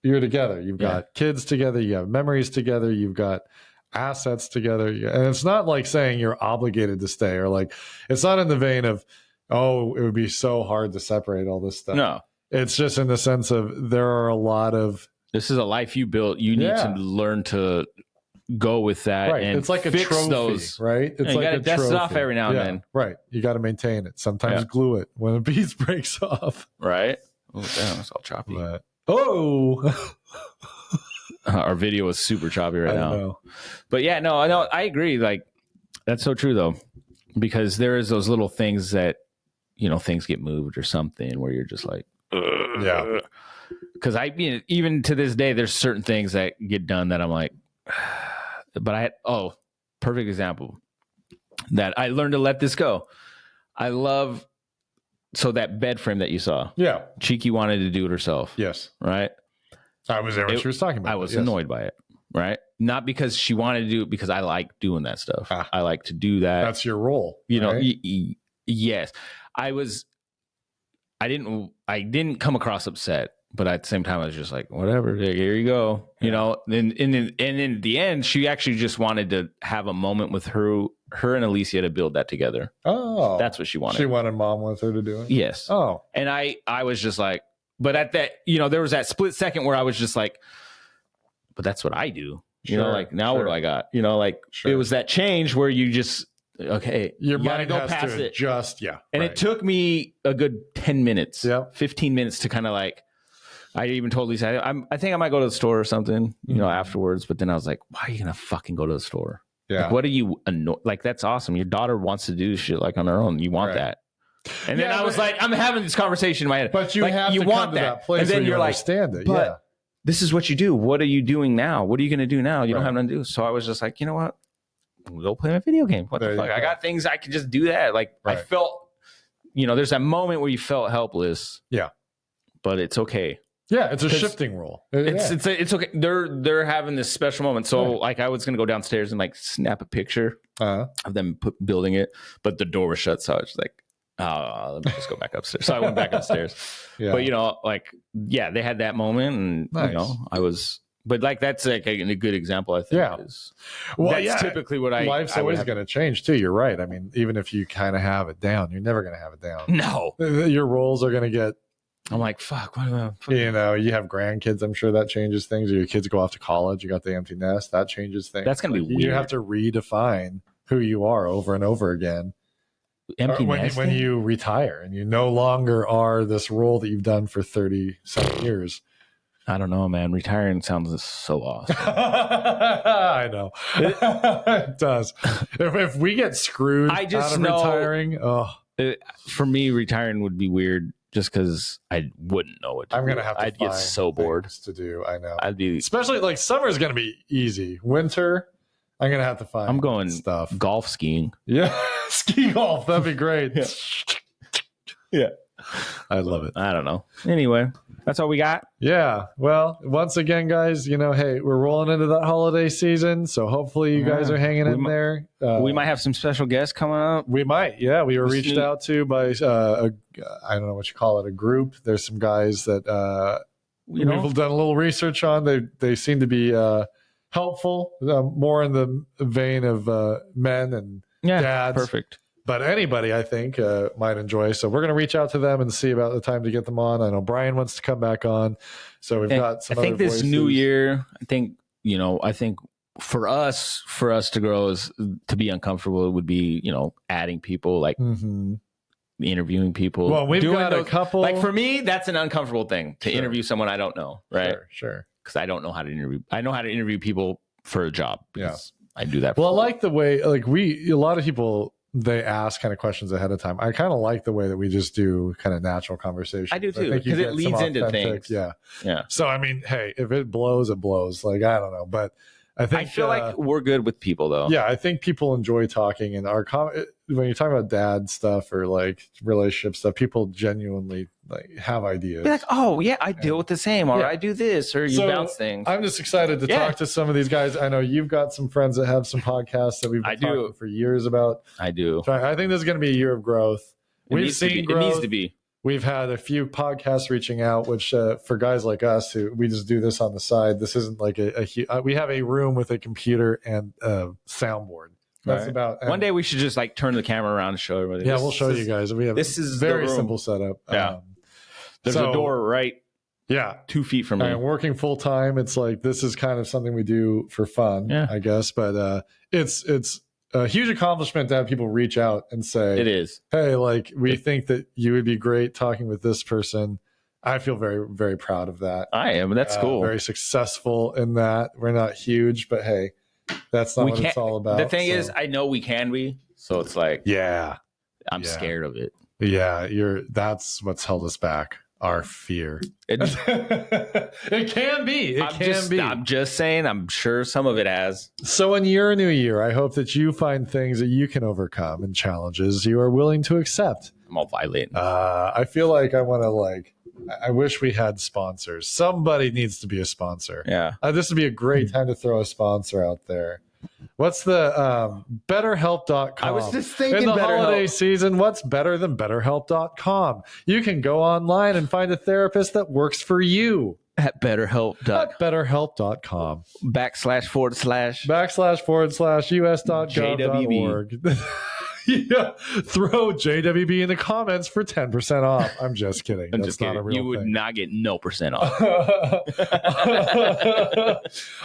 You're together. You've got kids together. You have memories together. You've got assets together. And it's not like saying you're obligated to stay or like, it's not in the vein of, it would be so hard to separate all this stuff. No. It's just in the sense of there are a lot of. This is a life you built. You need to learn to go with that. Right. And it's like fix a trophy, those. Right? It's you got to dust it off every now and then. Right. You got to maintain it. Sometimes glue it when a piece breaks off. Right. Oh, damn. It's all choppy. Our video is super choppy right now. Know. But yeah, no, I agree. Like, that's so true, though, because there is those little things that, things get moved or something where you're just like, yeah. Because even to this day, there's certain things that get done that I'm like, but perfect example that I learned to let this go. I love, so that bed frame that you saw. Yeah. Cheeky wanted to do it herself. Yes. Right. I was there when she was talking about it. I was annoyed by it. Right. Not because she wanted to do it, because I like doing that stuff. I like to do that. That's your role. Yes. I didn't come across upset, but at the same time, I was just like, whatever, here you go. You know, and in the end, she actually just wanted to have a moment with her and Alicia to build that together. Oh, that's what she wanted. She wanted mom with her to do it. Yes. Oh, and I was just like, but at that, you know, there was that split second where I was just like, but that's what I do. You know, like now what do I got? You know, like it was that change where you just, okay, your you mind go has past to it. adjust. Yeah. And it took me a good 10 minutes, 15 minutes to kind of like, I even told Lisa, I think I might go to the store or something, you know, afterwards. But then I was like, why are you going to fucking go to the store? Yeah. Like, what are you like, that's awesome. Your daughter wants to do shit like on her own. You want that. And then I was like, I'm having this conversation in my head. But you like, have to want come to that place and then where you're you like, understand it. But this is what you do. What are you doing now? What are you going to do now? You don't have nothing to do. So I was just like, you know what? Go play my video game. What the fuck? I got things I could just do that. Like I felt, you know, there's that moment where you felt helpless. Yeah. But it's okay. Yeah, it's a shifting role. It's okay. They're having this special moment. So like I was gonna go downstairs and like snap a picture of them building it, but the door was shut. So I was like, let me just go back upstairs. So I went back upstairs. But you know, like they had that moment, and you know, I was. But like that's like a good example, I think. Yeah. That's typically what life's always going to change too. You're right. I mean, even if you kind of have it down, you're never going to have it down. No, your roles are going to get. I'm like, fuck. You know, you have grandkids. I'm sure that changes things. Or your kids go off to college. You got the empty nest. That changes things. That's going to be weird. You have to redefine who you are over and over again. Empty nest when you retire and you no longer are this role that you've done for 30-some years. I don't know, man. Retiring sounds so awesome. I know. It does. If we get screwed I just out of retiring, for me, retiring would be weird just because I wouldn't know what to do. I'm going to have to I'd get so bored to do. I know. I'd be. Especially like summer's going to be easy. Winter, I'm going to have to find I'm going stuff. Golf skiing. Yeah. Ski golf. That'd be great. Yeah. I love it. I don't know. Anyway, that's all we got. Yeah. Well, once again, guys, you know, hey, we're rolling into that holiday season. So hopefully you guys are hanging in there. We might have some special guests coming up. We might. Yeah. We were reached out to by, I don't know what you call it, a group. There's some guys that we've done a little research on. They seem to be helpful, more in the vein of men and dads. Perfect. But anybody, I think, might enjoy. So we're going to reach out to them and see about the time to get them on. I know Brian wants to come back on. So we've got some. I think this new year, I think for us to grow is to be uncomfortable would be, you know, adding people, like interviewing people. Well, we've got a couple. Like for me, that's an uncomfortable thing to interview someone I don't know. Right. Sure. Because I don't know how to interview. I know how to interview people for a job. Yeah. I do that. Well, I like the way, like a lot of people, they ask kind of questions ahead of time. I kind of like the way that we just do kind of natural conversation. I do too, because it leads into things. Yeah. Yeah. So, I mean, hey, if it blows, it blows. Like, I don't know. But I feel like we're good with people though. Yeah. I think people enjoy talking, and when you're talking about dad stuff or like relationship stuff, people genuinely like have ideas. Be like, oh yeah, I deal with the same, or I do this, or you bounce things. I'm just excited to talk to some of these guys. I know you've got some friends that have some podcasts that we've been talking for years about. I do. So I think this is going to be a year of growth. We've seen growth. It needs to be. We've had a few podcasts reaching out, which for guys like us who we just do this on the side, this isn't like we have a room with a computer and a soundboard. That's about. One day we should just like turn the camera around and show everybody. Yeah, we'll show you guys. We have this is very simple setup. Yeah, there's a door right. Yeah, 2 feet from me. And working full time, it's like this is kind of something we do for fun, I guess. But it's a huge accomplishment to have people reach out and say, "It is. Hey, like we think that you would be great talking with this person." I feel very, very proud of that. I am. That's cool. Very successful in that. We're not huge, but hey. That's not what it's all about. The thing is, I know we can be. So it's like, I'm scared of it. Yeah, that's what's held us back. Our fear. It can be. It can be. I'm just saying. I'm sure some of it has. So in your new year, I hope that you find things that you can overcome and challenges you are willing to accept. I'm all violating. I feel like I want to I wish we had sponsors. Somebody needs to be a sponsor. Yeah. This would be a great time to throw a sponsor out there. What's the betterhelp.com? I was just thinking in the holiday BetterHelp. season, what's better than betterhelp.com? You can go online and find a therapist that works for you At BetterHelp.com. at betterhelp.com //us.gov.org. Yeah, throw JWB in the comments for 10% off. I'm just kidding. I'm That's just not kidding. a real You would thing. not get no percent off.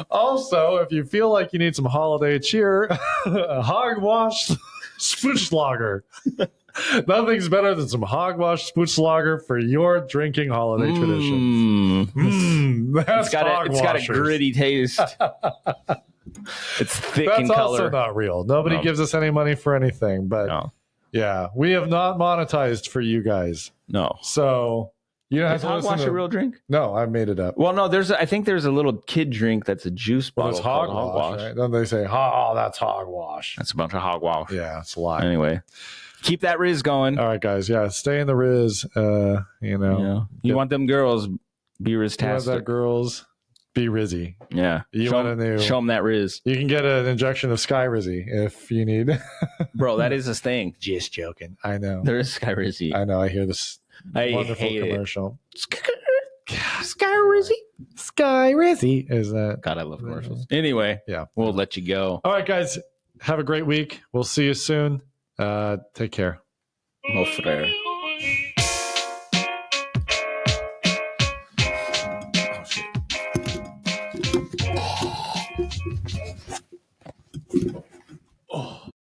Also, if you feel like you need some holiday cheer, a hogwash spoochlager. Nothing's better than some hogwash spoochlager for your drinking holiday traditions. That's It's got a gritty taste. It's thick in That's color. also not real. Nobody gives us any money for anything, but yeah, we have not monetized for you guys. No. So you don't have Is to listen hogwash to a real drink? No, I made it up. Well, no. I think there's a little kid drink that's a juice Well, bottle it's called hogwash, right? Then they say, "Oh, that's hogwash." That's a bunch of hogwash. Yeah, it's a lie. Anyway, keep that Riz going. All right, guys. Yeah, stay in the Riz. You want them girls, be You want that Riz-tastic. girls, be Rizzy. Yeah. You show want to them that Riz. You can get an injection of Sky Rizzy if you need. Bro, that is a thing. Just joking. I know. There is Sky Rizzy. I know. I hear this I wonderful hate commercial. Sky Rizzy. Sky Rizzy is that? God, I love commercials. Anyway, Yeah. we'll let you go. All right, guys. Have a great week. We'll see you soon. Take care. Mo frere. Oh, shit.